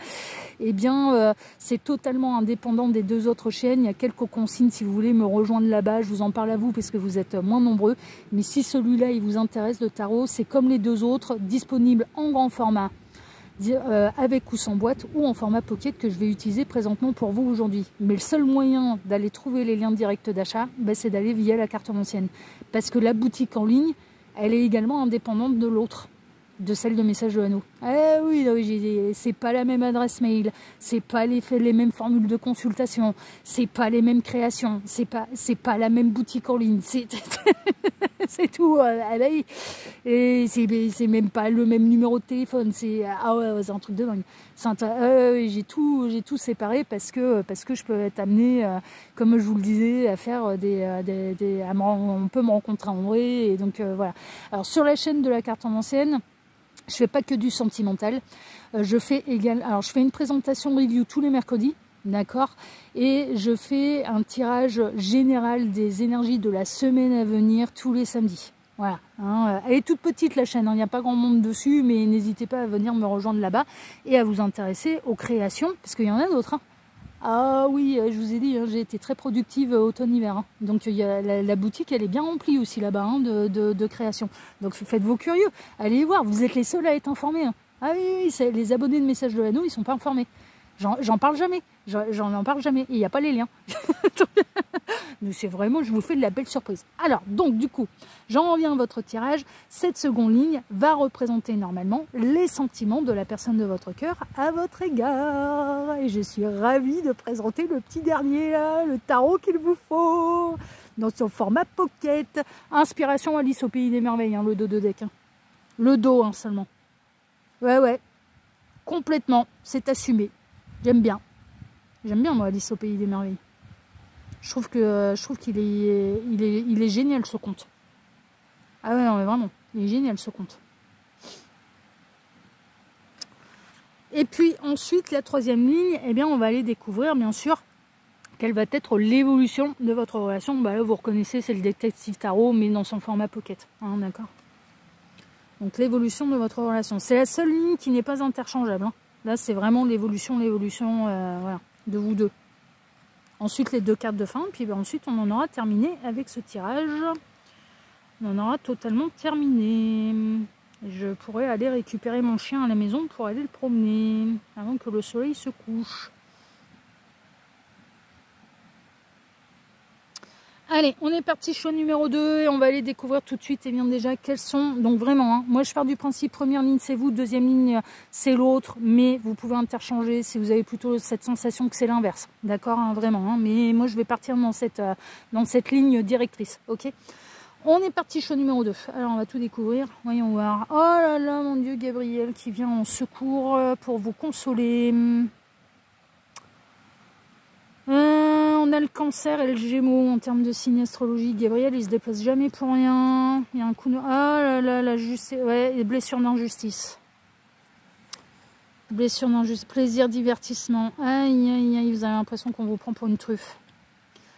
Eh bien, c'est totalement indépendant des deux autres chaînes. Il y a quelques consignes si vous voulez me rejoindre là-bas. Je vous en parle à vous parce que vous êtes moins nombreux. Mais si celui-là, il vous intéresse, le tarot, c'est comme les deux autres, disponible en grand format. Avec ou sans boîte ou en format pocket que je vais utiliser présentement pour vous aujourd'hui. Mais le seul moyen d'aller trouver les liens directs d'achat, c'est d'aller via la cartomancienne. Parce que la boutique en ligne, elle est également indépendante de l'autre. de celle de message de Anneau. Eh oui, oui, c'est pas la même adresse mail, c'est pas les mêmes formules de consultation, c'est pas les mêmes créations, c'est pas la même boutique en ligne, c'est tout. Et c'est même pas le même numéro de téléphone, c'est c'est un truc de dingue. J'ai tout séparé parce que je peux être amenée, comme je vous le disais, à faire on peut me rencontrer en vrai, et donc voilà. Alors sur la chaîne de la carte en ancienne, je fais pas que du sentimental. Je fais une présentation review tous les mercredis, d'accord, et je fais un tirage général des énergies de la semaine à venir tous les samedis. Voilà, hein. Elle est toute petite la chaîne, il n'y a pas grand monde dessus, mais n'hésitez pas à venir me rejoindre là-bas et à vous intéresser aux créations, parce qu'il y en a d'autres. Hein. Ah oui, je vous ai dit, j'ai été très productive automne-hiver. Hein. Donc la boutique, elle est bien remplie aussi là-bas, hein, de création. Donc faites vos curieux, allez voir, vous êtes les seuls à être informés. Hein. Ah oui, les abonnés de Message de l'Anneau, ils ne sont pas informés. J'en parle jamais, j'en parle jamais, et il n'y a pas les liens. C'est vraiment, je vous fais de la belle surprise. Alors, donc du coup, j'en reviens à votre tirage. Cette seconde ligne va représenter normalement les sentiments de la personne de votre cœur à votre égard. Et je suis ravie de présenter le petit dernier là, le tarot qu'il vous faut, dans son format pocket. Inspiration Alice au Pays des Merveilles, hein, le dos de deck. Hein. Le dos, hein, seulement. Ouais, complètement, c'est assumé. J'aime bien. J'aime bien, moi, Alice au Pays des Merveilles. Je trouve qu'il est génial, ce conte. Ah ouais, non, mais vraiment, il est génial, ce conte. Et puis, ensuite, la troisième ligne, eh bien, on va aller découvrir, bien sûr, quelle va être l'évolution de votre relation. Bah là, vous reconnaissez, c'est le détective tarot, mais dans son format pocket. Hein, d'accord. Donc, l'évolution de votre relation. C'est la seule ligne qui n'est pas interchangeable. Hein. Là, c'est vraiment l'évolution, voilà, de vous deux. Ensuite, les deux cartes de fin, puis ensuite, on en aura terminé avec ce tirage. On en aura totalement terminé. Je pourrais aller récupérer mon chien à la maison pour aller le promener avant que le soleil se couche. Allez, on est parti, choix numéro 2 et on va aller découvrir tout de suite et bien déjà quels sont, donc vraiment, hein, moi je pars du principe, première ligne c'est vous, deuxième ligne c'est l'autre, mais vous pouvez interchanger si vous avez plutôt cette sensation que c'est l'inverse, d'accord, hein, vraiment, hein, mais moi je vais partir dans cette ligne directrice, ok. On est parti, choix numéro 2, alors on va tout découvrir, voyons voir, oh là là mon Dieu, Gabriel qui vient en secours pour vous consoler. On a le cancer et le gémeaux en termes de signe astrologique. Gabriel, il se déplace jamais pour rien. Il y a un coup de... Ah là là, la justice. Ouais, et blessure d'injustice. Blessure d'injustice. Plaisir, divertissement. Aïe, aïe, aïe, vous avez l'impression qu'on vous prend pour une truffe.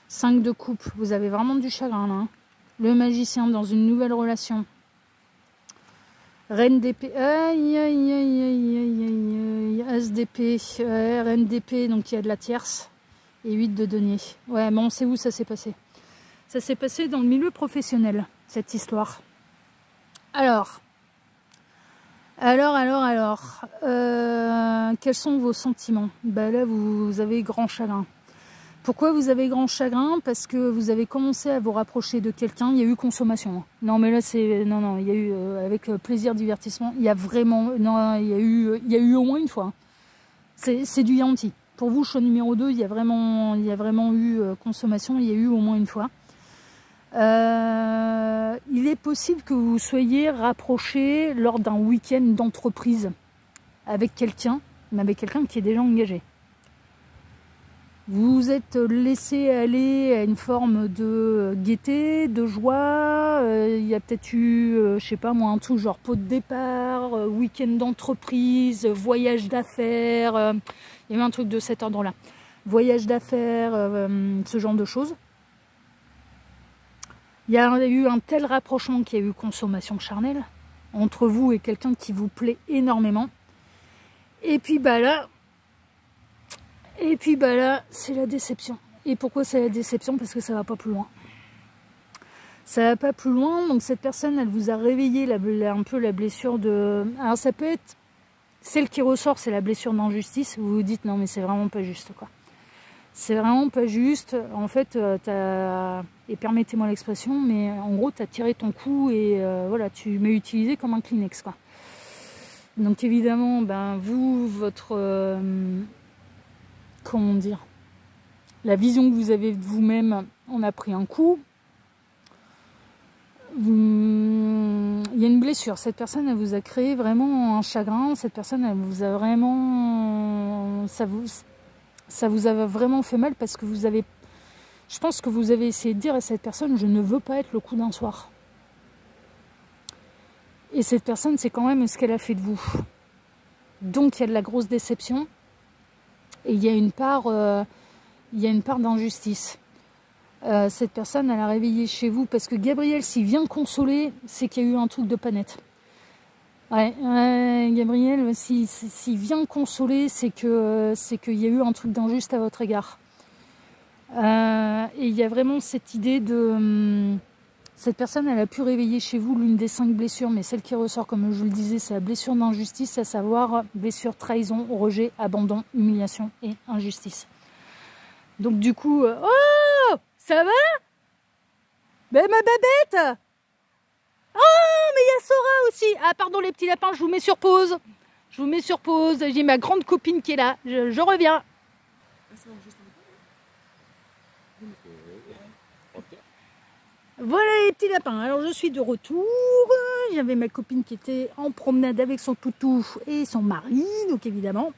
5 de coupe. Vous avez vraiment du chagrin là. Hein. Le magicien dans une nouvelle relation. Reine d'épée. Aïe, aïe, aïe, aïe, aïe, aïe, aïe. As d'épée. Reine d'épée, donc il y a de la tierce. Et 8 de denier. Ouais, mais on sait où ça s'est passé. Ça s'est passé dans le milieu professionnel, cette histoire. Alors. Quels sont vos sentiments? Bah là, vous avez grand chagrin. Pourquoi vous avez grand chagrin? Parce que vous avez commencé à vous rapprocher de quelqu'un. Il y a eu consommation. Non, mais là, c'est... Non, il y a eu, avec plaisir, divertissement, il y a vraiment... Non, il y a eu au moins une fois. C'est du Yanti. Pour vous, choix numéro 2, il y a vraiment eu consommation, il y a eu au moins une fois. Il est possible que vous soyez rapproché lors d'un week-end d'entreprise avec quelqu'un, mais avec quelqu'un qui est déjà engagé. Vous vous êtes laissé aller à une forme de gaieté, de joie. Il y a peut-être eu, je sais pas moi, un tout genre pot de départ, week-end d'entreprise, voyage d'affaires. Il y avait un truc de cet ordre-là. Voyage d'affaires, ce genre de choses. Il y a eu un tel rapprochement qu'il y a eu consommation charnelle entre vous et quelqu'un qui vous plaît énormément. Et puis bah là, c'est la déception. Et pourquoi c'est la déception? Parce que ça va pas plus loin. Ça va pas plus loin, donc cette personne, elle vous a réveillé un peu la blessure de... Alors ça peut être... Celle qui ressort, c'est la blessure d'injustice. Vous vous dites, non mais c'est vraiment pas juste, quoi. C'est vraiment pas juste. En fait, et permettez-moi l'expression, mais en gros, tu as tiré ton coup et voilà, tu m'as utilisé comme un Kleenex, quoi. Donc évidemment, ben, vous, votre... comment dire, la vision que vous avez de vous-même en a pris un coup. Il y a une blessure. Cette personne, elle vous a créé vraiment un chagrin. Cette personne, elle vous a vraiment... Ça vous a vraiment fait mal parce que vous avez... Je pense que vous avez essayé de dire à cette personne, je ne veux pas être le coup d'un soir. Et cette personne, c'est quand même ce qu'elle a fait de vous. Donc il y a de la grosse déception. Et il y a une part d'injustice. Cette personne, elle a réveillé chez vous parce que Gabriel, s'il vient consoler, c'est qu'il y a eu un truc de pas net. Ouais, Gabriel, s'il vient consoler, c'est qu'il y a eu un truc d'injuste à votre égard. Et il y a vraiment cette idée de... cette personne, elle a pu réveiller chez vous l'une des 5 blessures, mais celle qui ressort, comme je le disais, c'est la blessure d'injustice, à savoir blessure, trahison, rejet, abandon, humiliation et injustice. Donc du coup, oh, ça va? Ben ma babette! Oh, mais il y a Sora aussi! Ah pardon les petits lapins, je vous mets sur pause. Je vous mets sur pause, j'ai ma grande copine qui est là, je reviens. Voilà les petits lapins, alors je suis de retour. J'avais ma copine qui était en promenade avec son toutou et son mari, donc évidemment...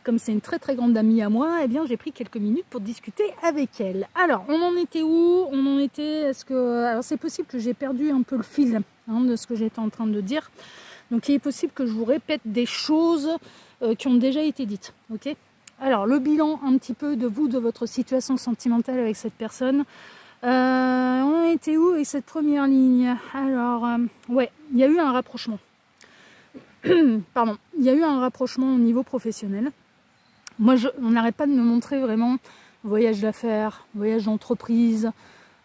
Comme c'est une très très grande amie à moi, eh bien j'ai pris quelques minutes pour discuter avec elle. Alors, on en était où? On en était... Alors c'est possible que j'ai perdu un peu le fil de ce que j'étais en train de dire. Donc il est possible que je vous répète des choses qui ont déjà été dites. Ok? Alors, le bilan un petit peu de vous, de votre situation sentimentale avec cette personne. On en était où avec cette première ligne? Alors, ouais, il y a eu un rapprochement. Pardon, il y a eu un rapprochement au niveau professionnel. Moi, on n'arrête pas de me montrer vraiment voyage d'affaires, voyage d'entreprise,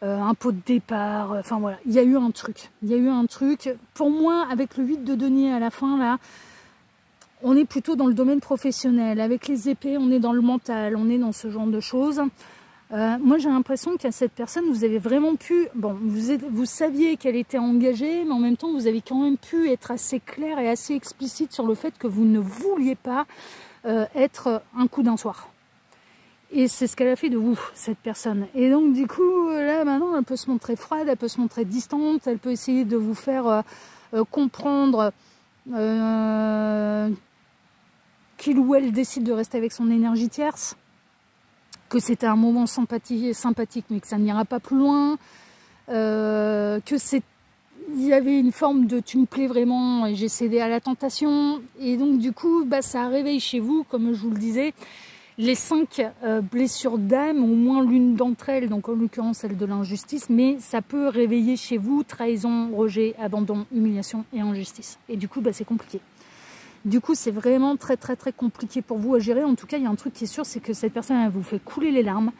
un pot de départ, enfin voilà, il y a eu un truc. Il y a eu un truc. Pour moi, avec le 8 de denier à la fin, là, on est plutôt dans le domaine professionnel. Avec les épées, on est dans le mental, on est dans ce genre de choses. Moi, j'ai l'impression qu'à cette personne, vous avez vraiment pu... Bon, vous saviez qu'elle était engagée, mais en même temps, vous avez quand même pu être assez clair et assez explicite sur le fait que vous ne vouliez pas être un coup d'un soir. Et c'est ce qu'elle a fait de vous, cette personne. Et donc, du coup, là, maintenant, elle peut se montrer froide, elle peut se montrer distante, elle peut essayer de vous faire comprendre qu'il ou elle décide de rester avec son énergie tierce, que c'était un moment sympathique, mais que ça n'ira pas plus loin, que c'est... Il y avait une forme de tu me plais vraiment et j'ai cédé à la tentation. Et donc du coup, bah, ça réveille chez vous, comme je vous le disais, les 5 blessures d'âme, au moins l'une d'entre elles, donc en l'occurrence celle de l'injustice, mais ça peut réveiller chez vous trahison, rejet, abandon, humiliation et injustice. Et du coup, bah, c'est compliqué. Du coup, c'est vraiment très très très compliqué pour vous à gérer. En tout cas, il y a un truc qui est sûr, c'est que cette personne, elle vous fait couler les larmes.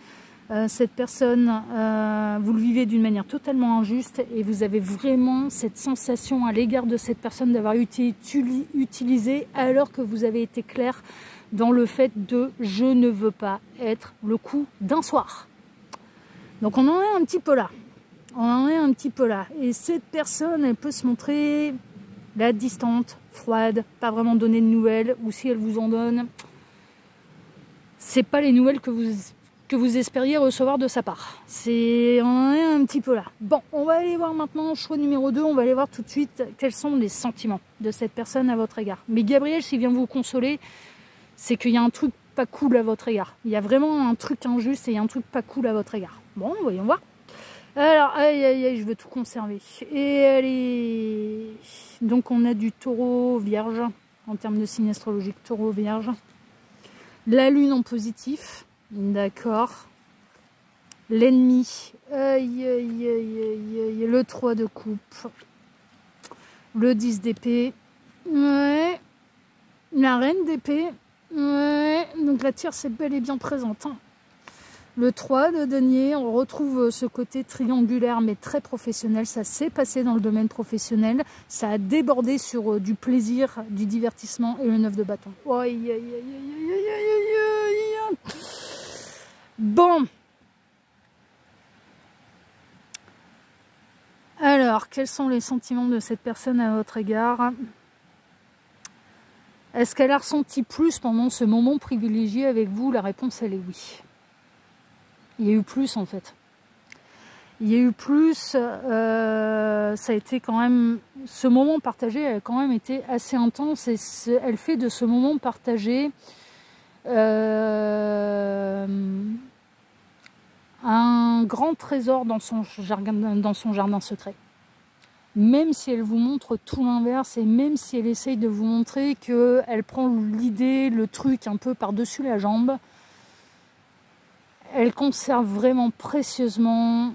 Cette personne, vous le vivez d'une manière totalement injuste et vous avez vraiment cette sensation à l'égard de cette personne d'avoir été utilisée alors que vous avez été clair dans le fait de « je ne veux pas être le coup d'un soir ». Donc on en est un petit peu là. On en est un petit peu là. Et cette personne, elle peut se montrer là, distante, froide, pas vraiment donner de nouvelles, ou si elle vous en donne, c'est pas les nouvelles que vous espériez recevoir de sa part. On en est un petit peu là. Bon, on va aller voir maintenant, choix numéro 2, on va aller voir tout de suite quels sont les sentiments de cette personne à votre égard. Mais Gabriel, s'il vient vous consoler, c'est qu'il y a un truc pas cool à votre égard. Il y a vraiment un truc injuste et il y a un truc pas cool à votre égard. Bon, voyons voir. Alors, aïe, aïe, aïe, je veux tout conserver. Et allez... Donc, on a du taureau vierge, en termes de signe astrologique, taureau vierge. La lune en positif, d'accord. L'ennemi, aïe, aïe, aïe, aïe, aïe, le 3 de coupe. Le 10 d'épée, ouais. La reine d'épée, ouais. Donc, la tierce est bel et bien présente, hein. Le 3 de denier, on retrouve ce côté triangulaire mais très professionnel. Ça s'est passé dans le domaine professionnel. Ça a débordé sur du plaisir, du divertissement et le 9 de bâton. Aïe, aïe, aïe, aïe, aïe, aïe, aïe. Bon. Alors, quels sont les sentiments de cette personne à votre égard? Est-ce qu'elle a ressenti plus pendant ce moment privilégié avec vous? La réponse, elle est oui. Il y a eu plus, en fait. Il y a eu plus, ça a été quand même, ce moment partagé a quand même été assez intense, et elle fait de ce moment partagé un grand trésor dans son jardin secret. Même si elle vous montre tout l'inverse, et même si elle essaye de vous montrer qu'elle prend l'idée, le truc un peu par-dessus la jambe, elle conserve vraiment précieusement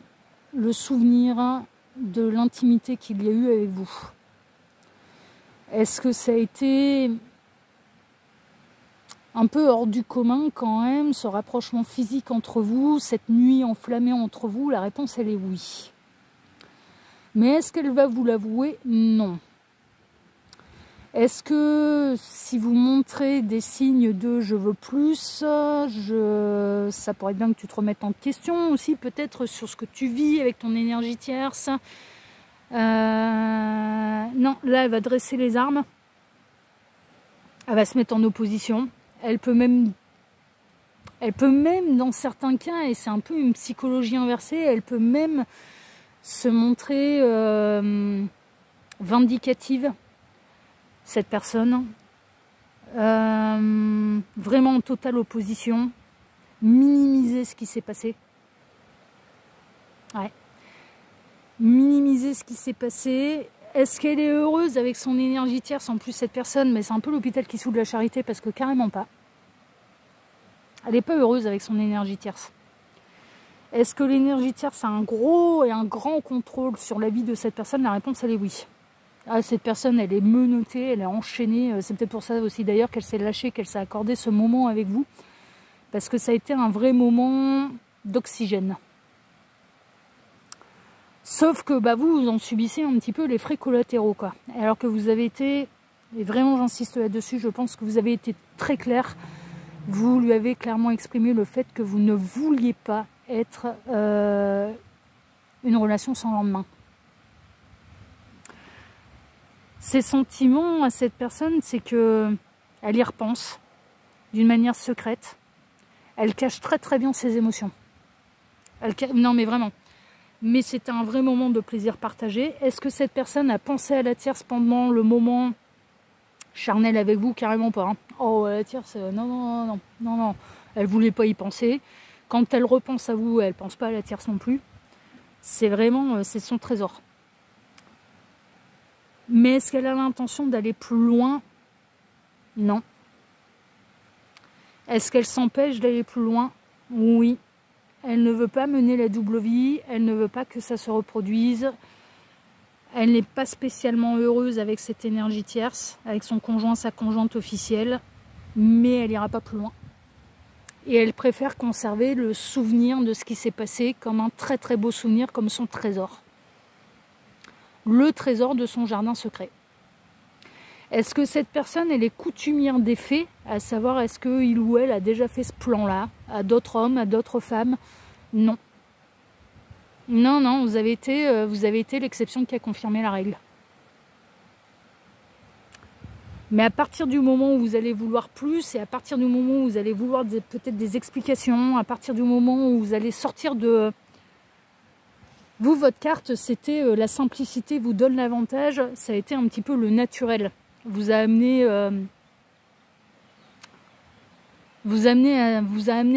le souvenir de l'intimité qu'il y a eu avec vous. Est-ce que ça a été un peu hors du commun quand même, ce rapprochement physique entre vous, cette nuit enflammée entre vous? La réponse, elle est oui. Mais est-ce qu'elle va vous l'avouer? Non. Est-ce que si vous montrez des signes de « je veux plus », ça pourrait être bien que tu te remettes en question aussi, peut-être sur ce que tu vis avec ton énergie tierce. Non, là, elle va dresser les armes. Elle va se mettre en opposition. Elle peut même, dans certains cas, et c'est un peu une psychologie inversée, elle peut même se montrer vindicative, cette personne, vraiment en totale opposition, minimiser ce qui s'est passé. Ouais. Minimiser ce qui s'est passé. Est-ce qu'elle est heureuse avec son énergie tierce en plus, cette personne? Mais c'est un peu l'hôpital qui soude la charité, parce que carrément pas. Elle n'est pas heureuse avec son énergie tierce. Est-ce que l'énergie tierce a un gros et un grand contrôle sur la vie de cette personne? La réponse, elle est oui. Ah, cette personne, elle est menottée, elle est enchaînée. C'est peut-être pour ça aussi d'ailleurs qu'elle s'est lâchée, qu'elle s'est accordé ce moment avec vous. Parce que ça a été un vrai moment d'oxygène. Sauf que bah, vous en subissez un petit peu les frais collatéraux, quoi. Alors que vous avez été, et vraiment j'insiste là-dessus, je pense que vous avez été très clair. Vous lui avez clairement exprimé le fait que vous ne vouliez pas être une relation sans lendemain. Ses sentiments à cette personne, c'est que elle y repense d'une manière secrète. Elle cache très très bien ses émotions. Non mais vraiment. Mais c'était un vrai moment de plaisir partagé. Est-ce que cette personne a pensé à la tierce pendant le moment charnel avec vous? Carrément pas. Hein. Oh, la tierce, non. Elle voulait pas y penser. Quand elle repense à vous, elle pense pas à la tierce non plus. C'est vraiment, c'est son trésor. Mais est-ce qu'elle a l'intention d'aller plus loin? Non. Est-ce qu'elle s'empêche d'aller plus loin? Oui. Elle ne veut pas mener la double vie, elle ne veut pas que ça se reproduise. Elle n'est pas spécialement heureuse avec cette énergie tierce, avec son conjoint, sa conjointe officielle, mais elle n'ira pas plus loin. Et elle préfère conserver le souvenir de ce qui s'est passé comme un très très beau souvenir, comme son trésor. Le trésor de son jardin secret. Est-ce que cette personne, elle est coutumière des faits, à savoir est-ce qu'il ou elle a déjà fait ce plan-là, à d'autres hommes, à d'autres femmes? Non. Non, vous avez été l'exception qui a confirmé la règle. Mais à partir du moment où vous allez vouloir plus, et à partir du moment où vous allez vouloir peut-être des explications, à partir du moment où vous allez sortir de... Vous, votre carte, c'était la simplicité vous donne l'avantage, ça a été un petit peu le naturel. Vous a amené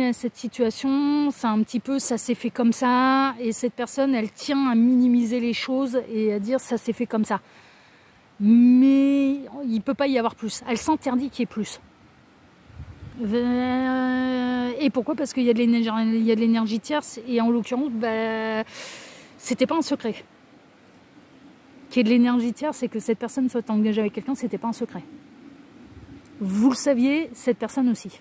à cette situation, c'est un petit peu ça s'est fait comme ça, et cette personne elle tient à minimiser les choses et à dire ça s'est fait comme ça. Mais il ne peut pas y avoir plus, elle s'interdit qu'il y ait plus. Et pourquoi? Parce qu'il y a de l'énergie tierce, et en l'occurrence, bah, c'était pas un secret. Qu'il y ait de l'énergie tierce et que cette personne soit engagée avec quelqu'un, c'était pas un secret. Vous le saviez, cette personne aussi.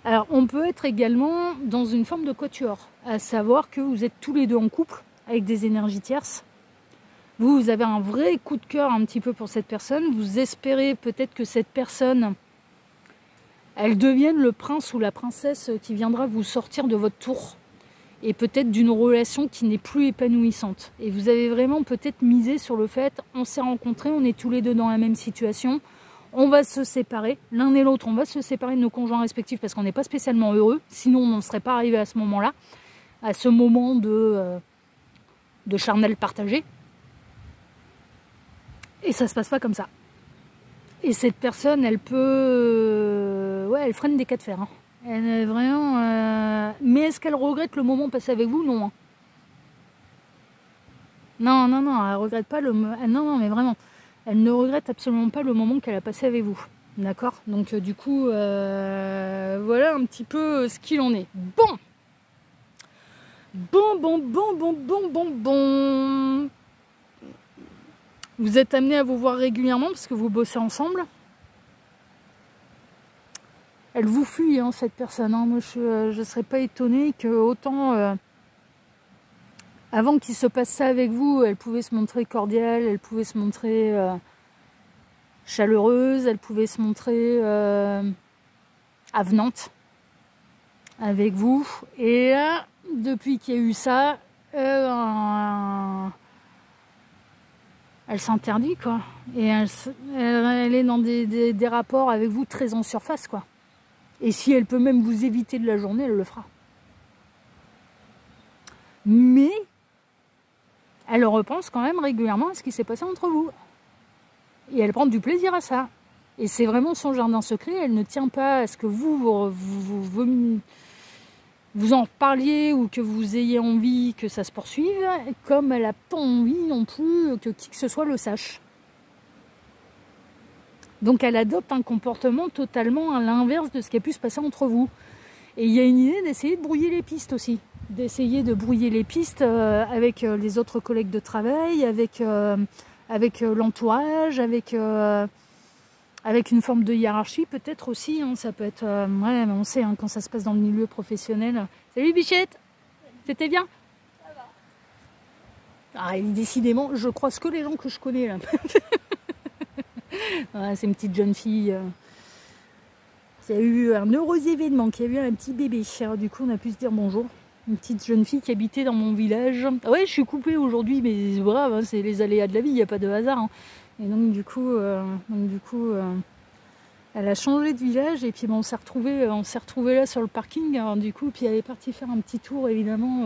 Alors, on peut être également dans une forme de quatuor, à savoir que vous êtes tous les deux en couple, avec des énergies tierces. Vous avez un vrai coup de cœur un petit peu pour cette personne. Vous espérez peut-être que cette personne, elle devienne le prince ou la princesse qui viendra vous sortir de votre tour. Et peut-être d'une relation qui n'est plus épanouissante. Et vous avez vraiment peut-être misé sur le fait, on s'est rencontrés, on est tous les deux dans la même situation, on va se séparer, l'un et l'autre, on va se séparer de nos conjoints respectifs parce qu'on n'est pas spécialement heureux, sinon on n'en serait pas arrivé à ce moment-là, à ce moment de charnel partagé. Et ça se passe pas comme ça. Et cette personne, elle peut... ouais, elle freine des cas de fer. Hein. Elle est vraiment... Mais est-ce qu'elle regrette le moment passé avec vous? Non. Hein. Non, non, non, elle regrette pas le... Non, non, mais vraiment. Elle ne regrette absolument pas le moment qu'elle a passé avec vous. D'accord? Donc, du coup, voilà un petit peu ce qu'il en est. Bon. Bon. Vous êtes amenés à vous voir régulièrement parce que vous bossez ensemble. Elle vous fuit, hein, cette personne. Hein. Moi, je ne serais pas étonnée que autant... avant qu'il se passe ça avec vous, elle pouvait se montrer cordiale, elle pouvait se montrer chaleureuse, elle pouvait se montrer avenante avec vous. Et là, depuis qu'il y a eu ça, elle s'interdit, quoi. Et elle est dans des rapports avec vous très en surface, quoi. Et si elle peut même vous éviter de la journée, elle le fera. Mais elle repense quand même régulièrement à ce qui s'est passé entre vous. Et elle prend du plaisir à ça. Et c'est vraiment son jardin secret. Elle ne tient pas à ce que vous en parliez ou que vous ayez envie que ça se poursuive, comme elle n'a pas envie non plus que qui que ce soit le sache. Donc elle adopte un comportement totalement à l'inverse de ce qui a pu se passer entre vous. Et il y a une idée d'essayer de brouiller les pistes aussi. D'essayer de brouiller les pistes avec les autres collègues de travail, avec l'entourage, avec une forme de hiérarchie peut-être aussi. Hein, ça peut être... ouais, mais on sait hein, quand ça se passe dans le milieu professionnel. Salut Bichette, c'était bien? Ça va. Ah, et décidément, je croise que les gens que je connais là. Ouais, c'est une petite jeune fille. Il y a eu un heureux événement, qui a eu un petit bébé. Alors, du coup, on a pu se dire bonjour. Une petite jeune fille qui habitait dans mon village. Ah ouais, je suis coupée aujourd'hui, mais c'est grave, hein, c'est les aléas de la vie, il n'y a pas de hasard. Hein. Et donc du coup, elle a changé de village et puis bon, on s'est retrouvés là sur le parking. Alors, du coup, puis elle est partie faire un petit tour évidemment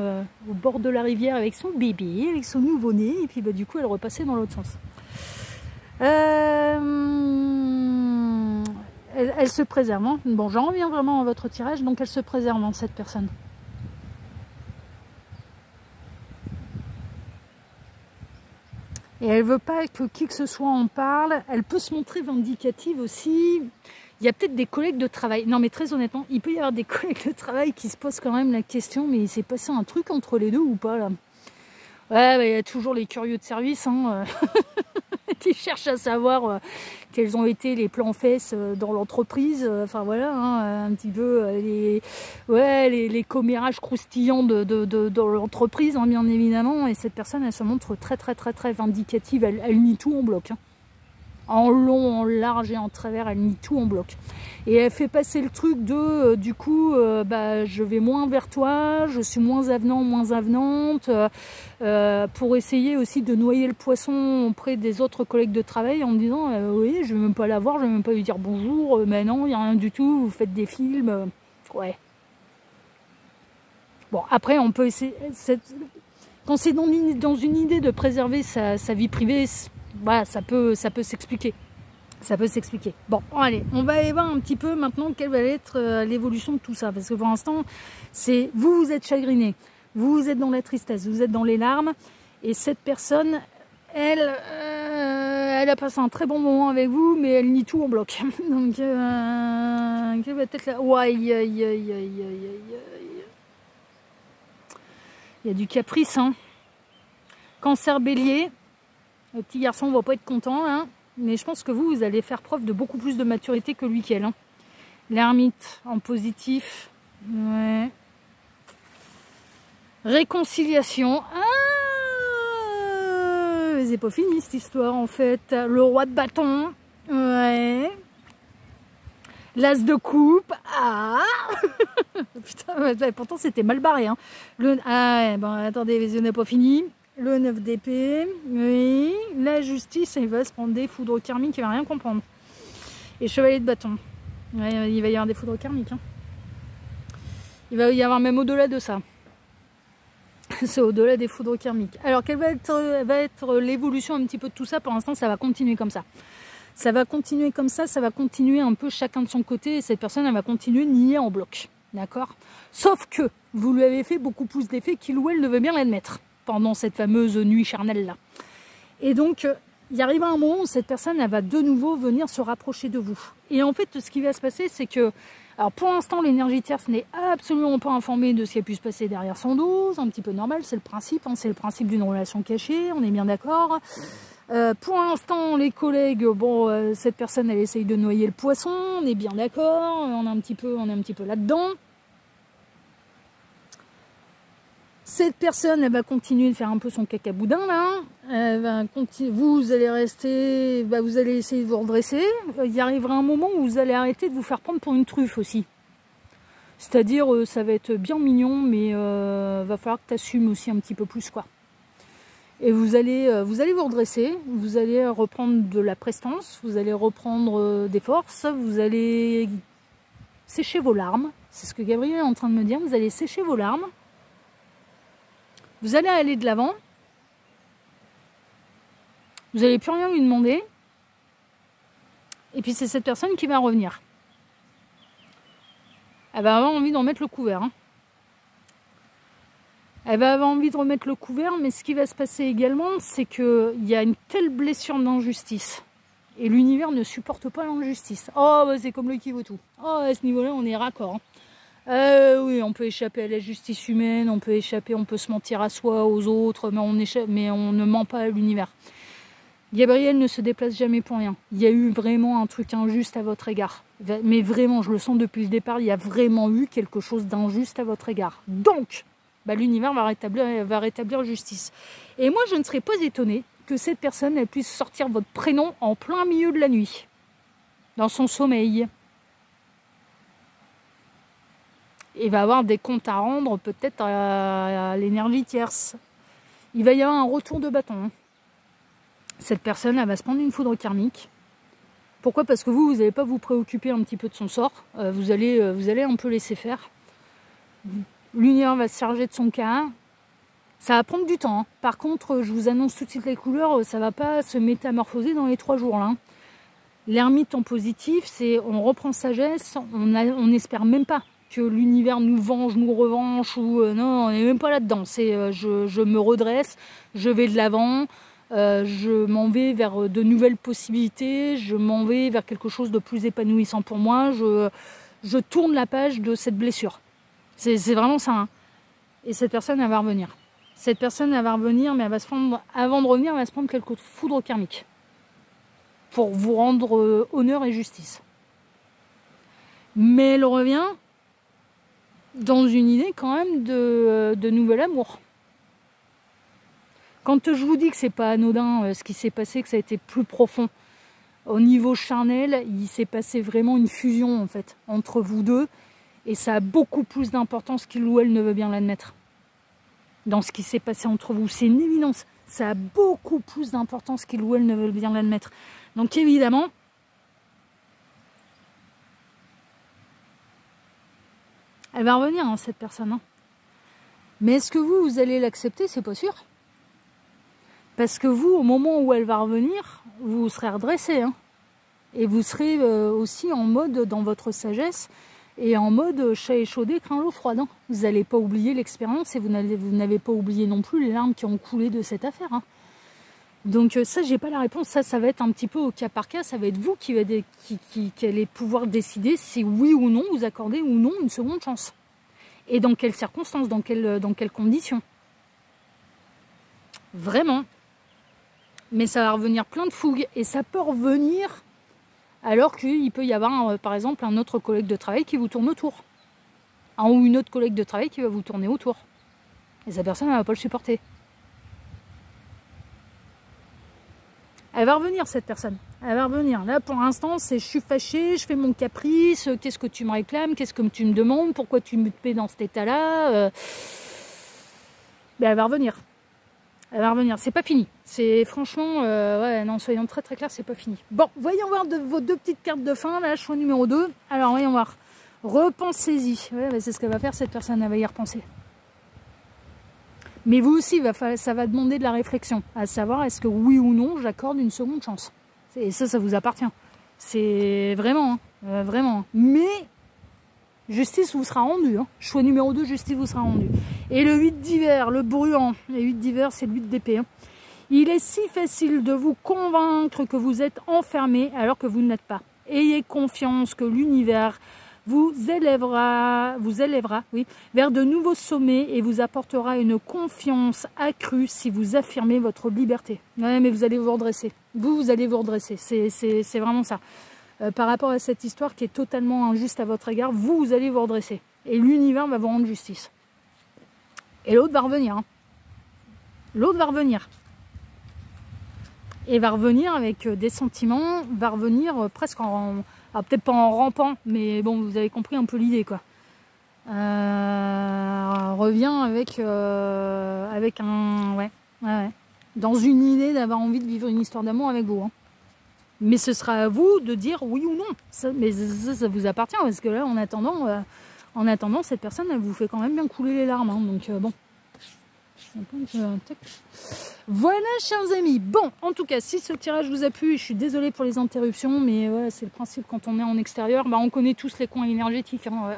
au bord de la rivière avec son bébé, avec son nouveau-né. Et puis bah, du coup, elle repassait dans l'autre sens. Elle se préserve. Hein. Bon, j'en reviens vraiment à votre tirage. Donc elle se préserve, hein, cette personne. Et elle veut pas que qui que ce soit en parle. Elle peut se montrer vindicative aussi. Il y a peut-être des collègues de travail. Non mais très honnêtement, il peut y avoir des collègues de travail qui se posent quand même la question, mais il s'est passé un truc entre les deux ou pas là? Ouais, bah, il y a toujours les curieux de service hein, qui cherchent à savoir quels ont été les plans fesses dans l'entreprise. Enfin voilà, hein, un petit peu les commérages croustillants dans l'entreprise, hein, bien évidemment. Et cette personne, elle se montre très vindicative. Elle nie tout en bloc. Hein. En long, en large et en travers, elle nie tout en bloc. Et elle fait passer le truc de, du coup, bah, je vais moins vers toi, je suis moins avenant, moins avenante, pour essayer aussi de noyer le poisson auprès des autres collègues de travail en me disant, oui, je ne vais même pas la voir, je ne vais même pas lui dire bonjour, mais non, il n'y a rien du tout, vous faites des films, ouais. Bon, après, on peut essayer, quand c'est dans une idée de préserver sa vie privée, voilà, ça peut s'expliquer. Ça peut s'expliquer. Bon, allez, on va aller voir un petit peu maintenant quelle va être l'évolution de tout ça. Parce que pour l'instant, c'est vous êtes chagriné, vous êtes dans la tristesse, vous êtes dans les larmes. Et cette personne, elle a passé un très bon moment avec vous, mais elle nie tout en bloc. Donc, quelle va être là? Ouais, il y a du caprice, hein. Cancer bélier. Le petit garçon ne va pas être content, hein, mais je pense que vous allez faire preuve de beaucoup plus de maturité que lui qu'elle. Hein. L'ermite en positif. Ouais. Réconciliation. Ah, c'est pas fini cette histoire en fait. Le roi de bâton. Ouais. L'as de coupe. Ah. Putain, pourtant c'était mal barré. Hein. Ah, bon, attendez, je n'ai pas fini. Le 9 d'épée, oui. La justice, il va se prendre des foudres karmiques, il va rien comprendre. Et chevalier de bâton. Ouais, il va y avoir des foudres karmiques. Hein. Il va y avoir même au-delà de ça. C'est au-delà des foudres karmiques. Alors, quelle va être l'évolution un petit peu de tout ça? Pour l'instant, ça va continuer comme ça. Ça va continuer comme ça va continuer un peu chacun de son côté. Et cette personne, elle va continuer de nier en bloc. D'accord? Sauf que vous lui avez fait beaucoup plus d'effets qu'il ou elle ne veut bien l'admettre pendant cette fameuse nuit charnelle-là. Et donc, il arrivera un moment où cette personne, elle va de nouveau venir se rapprocher de vous. Et en fait, ce qui va se passer, c'est que, alors pour l'instant, l'énergie tierce n'est absolument pas informée de ce qui a pu se passer derrière son dos. C'est un petit peu normal, c'est le principe. Hein, c'est le principe d'une relation cachée, on est bien d'accord. Pour l'instant, les collègues, bon, cette personne, elle essaye de noyer le poisson, on est bien d'accord. On est un petit peu là-dedans. Cette personne, elle va continuer de faire un peu son cacaboudin là. Elle va vous allez rester, vous allez essayer de vous redresser. Il arrivera un moment où vous allez arrêter de vous faire prendre pour une truffe aussi. C'est-à-dire, ça va être bien mignon, mais va falloir que tu assumes aussi un petit peu plus quoi. Et vous allez vous redresser, vous allez reprendre de la prestance, vous allez reprendre des forces, vous allez sécher vos larmes. C'est ce que Gabriel est en train de me dire. Vous allez sécher vos larmes. Vous allez aller de l'avant. Vous n'allez plus rien lui demander. Et puis c'est cette personne qui va revenir. Elle va avoir envie de remettre le couvert. Hein. Elle va avoir envie de remettre le couvert, mais ce qui va se passer également, c'est qu'il y a une telle blessure d'injustice. Et l'univers ne supporte pas l'injustice. Oh, c'est comme le qui vaut tout. Oh, à ce niveau-là, on est raccord. Hein. Oui, on peut échapper à la justice humaine, on peut échapper, on peut se mentir à soi, aux autres, mais on ne ment pas à l'univers. Gabriel ne se déplace jamais pour rien. Il y a eu vraiment un truc injuste à votre égard. Mais vraiment, je le sens depuis le départ, il y a vraiment eu quelque chose d'injuste à votre égard. Donc, l'univers va rétablir justice. Et moi, je ne serais pas étonnée que cette personne elle puisse sortir votre prénom en plein milieu de la nuit, dans son sommeil. Il va avoir des comptes à rendre peut-être à l'énergie tierce. Il va y avoir un retour de bâton. Cette personne, elle va se prendre une foudre karmique. Pourquoi? Parce que vous n'allez pas vous préoccuper un petit peu de son sort. Vous allez un peu laisser faire. L'univers va se charger de son cas. Ça va prendre du temps. Hein. Par contre, je vous annonce tout de suite les couleurs, ça ne va pas se métamorphoser dans les 3 jours. Là. L'ermite en positif, c'est on reprend sagesse, on n'espère même pas que l'univers nous venge, nous revanche, ou non, on n'est même pas là-dedans. C'est je me redresse, je vais de l'avant, je m'en vais vers de nouvelles possibilités, je m'en vais vers quelque chose de plus épanouissant pour moi, je tourne la page de cette blessure. C'est vraiment ça. Hein. Et cette personne, elle va revenir. Cette personne, elle va revenir, mais elle va se prendre, avant de revenir, elle va se prendre quelques foudres karmiques pour vous rendre honneur et justice. Mais elle revient dans une idée quand même de nouvel amour. Quand je vous dis que c'est pas anodin ce qui s'est passé, que ça a été plus profond au niveau charnel, il s'est passé vraiment une fusion en fait entre vous deux et ça a beaucoup plus d'importance qu'il ou elle ne veut bien l'admettre. Dans ce qui s'est passé entre vous, c'est une évidence. Ça a beaucoup plus d'importance qu'il ou elle ne veut bien l'admettre. Donc évidemment, elle va revenir, hein, cette personne. Hein. Mais est-ce que vous allez l'accepter? C'est pas sûr. Parce que vous, au moment où elle va revenir, vous serez redressé. Hein. Et vous serez aussi en mode, dans votre sagesse, et en mode chat échaudé craint l'eau froide. Hein. Vous n'allez pas oublier l'expérience et vous n'avez pas oublié non plus les larmes qui ont coulé de cette affaire. Hein. Donc ça, j'ai pas la réponse. Ça va être un petit peu au cas par cas. Ça va être vous qui allez pouvoir décider si oui ou non vous accordez ou non une seconde chance. Et dans quelles circonstances, dans quelles conditions. Vraiment. Mais ça va revenir plein de fougue. Et ça peut revenir alors qu'il peut y avoir, par exemple, un autre collègue de travail qui vous tourne autour. Ou une autre collègue de travail qui va vous tourner autour. Et cette personne, elle ne va pas le supporter. Elle va revenir, cette personne. Elle va revenir. Là, pour l'instant, c'est je suis fâchée, je fais mon caprice, qu'est-ce que tu me réclames, qu'est-ce que tu me demandes, pourquoi tu me mets dans cet état-là. Elle va revenir. Elle va revenir, c'est pas fini. C'est franchement, ouais, non, soyons très très clairs, c'est pas fini. Bon, voyons voir vos deux petites cartes de fin, là, choix numéro 2. Alors, voyons voir. Repensez-y. Ouais, bah, c'est ce qu'elle va faire, cette personne, elle va y repenser. Mais vous aussi, ça va demander de la réflexion, à savoir, est-ce que oui ou non, j'accorde une seconde chance. Et ça vous appartient. C'est vraiment, hein, vraiment. Mais, justice vous sera rendue. Hein. Choix numéro 2, justice vous sera rendue. Et le 8 d'hiver, le brûlant, le 8 d'hiver, c'est le 8 d'épée. Hein. Il est si facile de vous convaincre que vous êtes enfermé alors que vous ne l'êtes pas. Ayez confiance que l'univers vous élèvera oui, vers de nouveaux sommets et vous apportera une confiance accrue si vous affirmez votre liberté. Ouais, mais vous allez vous redresser. Vous allez vous redresser. C'est vraiment ça. Par rapport à cette histoire qui est totalement injuste à votre égard, vous allez vous redresser. Et l'univers va vous rendre justice. Et l'autre va revenir. Hein. L'autre va revenir. Et va revenir avec des sentiments, va revenir presque en... Alors peut-être pas en rampant, mais bon, vous avez compris un peu l'idée, quoi. Revient avec un... Ouais. Dans une idée d'avoir envie de vivre une histoire d'amour avec vous. Hein. Mais ce sera à vous de dire oui ou non. Ça vous appartient, parce que là, en attendant, cette personne, elle vous fait quand même bien couler les larmes. Hein, donc bon. Voilà, chers amis. Bon, en tout cas, si ce tirage vous a plu, je suis désolée pour les interruptions, mais ouais, c'est le principe quand on est en extérieur. Bah, on connaît tous les coins énergétiques. Hein.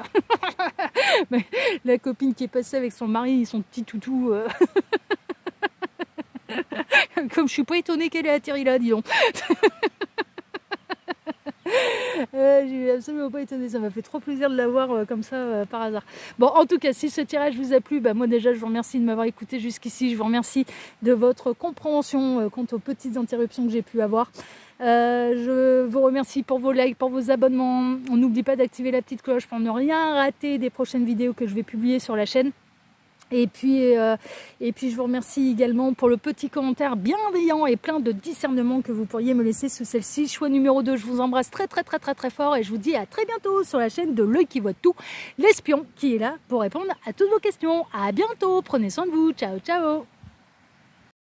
La copine qui est passée avec son mari, son petit toutou. Comme je suis pas étonnée qu'elle ait atterri là, dis donc. Je suis absolument pas étonnée, ça m'a fait trop plaisir de l'avoir comme ça par hasard. Bon, en tout cas, si ce tirage vous a plu, bah, moi déjà je vous remercie de m'avoir écouté jusqu'ici, je vous remercie de votre compréhension quant aux petites interruptions que j'ai pu avoir. Je vous remercie pour vos likes, pour vos abonnements. On n'oublie pas d'activer la petite cloche pour ne rien rater des prochaines vidéos que je vais publier sur la chaîne. Et puis je vous remercie également pour le petit commentaire bienveillant et plein de discernement que vous pourriez me laisser sous celle-ci. Choix numéro 2, je vous embrasse très fort et je vous dis à très bientôt sur la chaîne de L'Œil qui voit tout, l'espion qui est là pour répondre à toutes vos questions. À bientôt, prenez soin de vous, ciao ciao.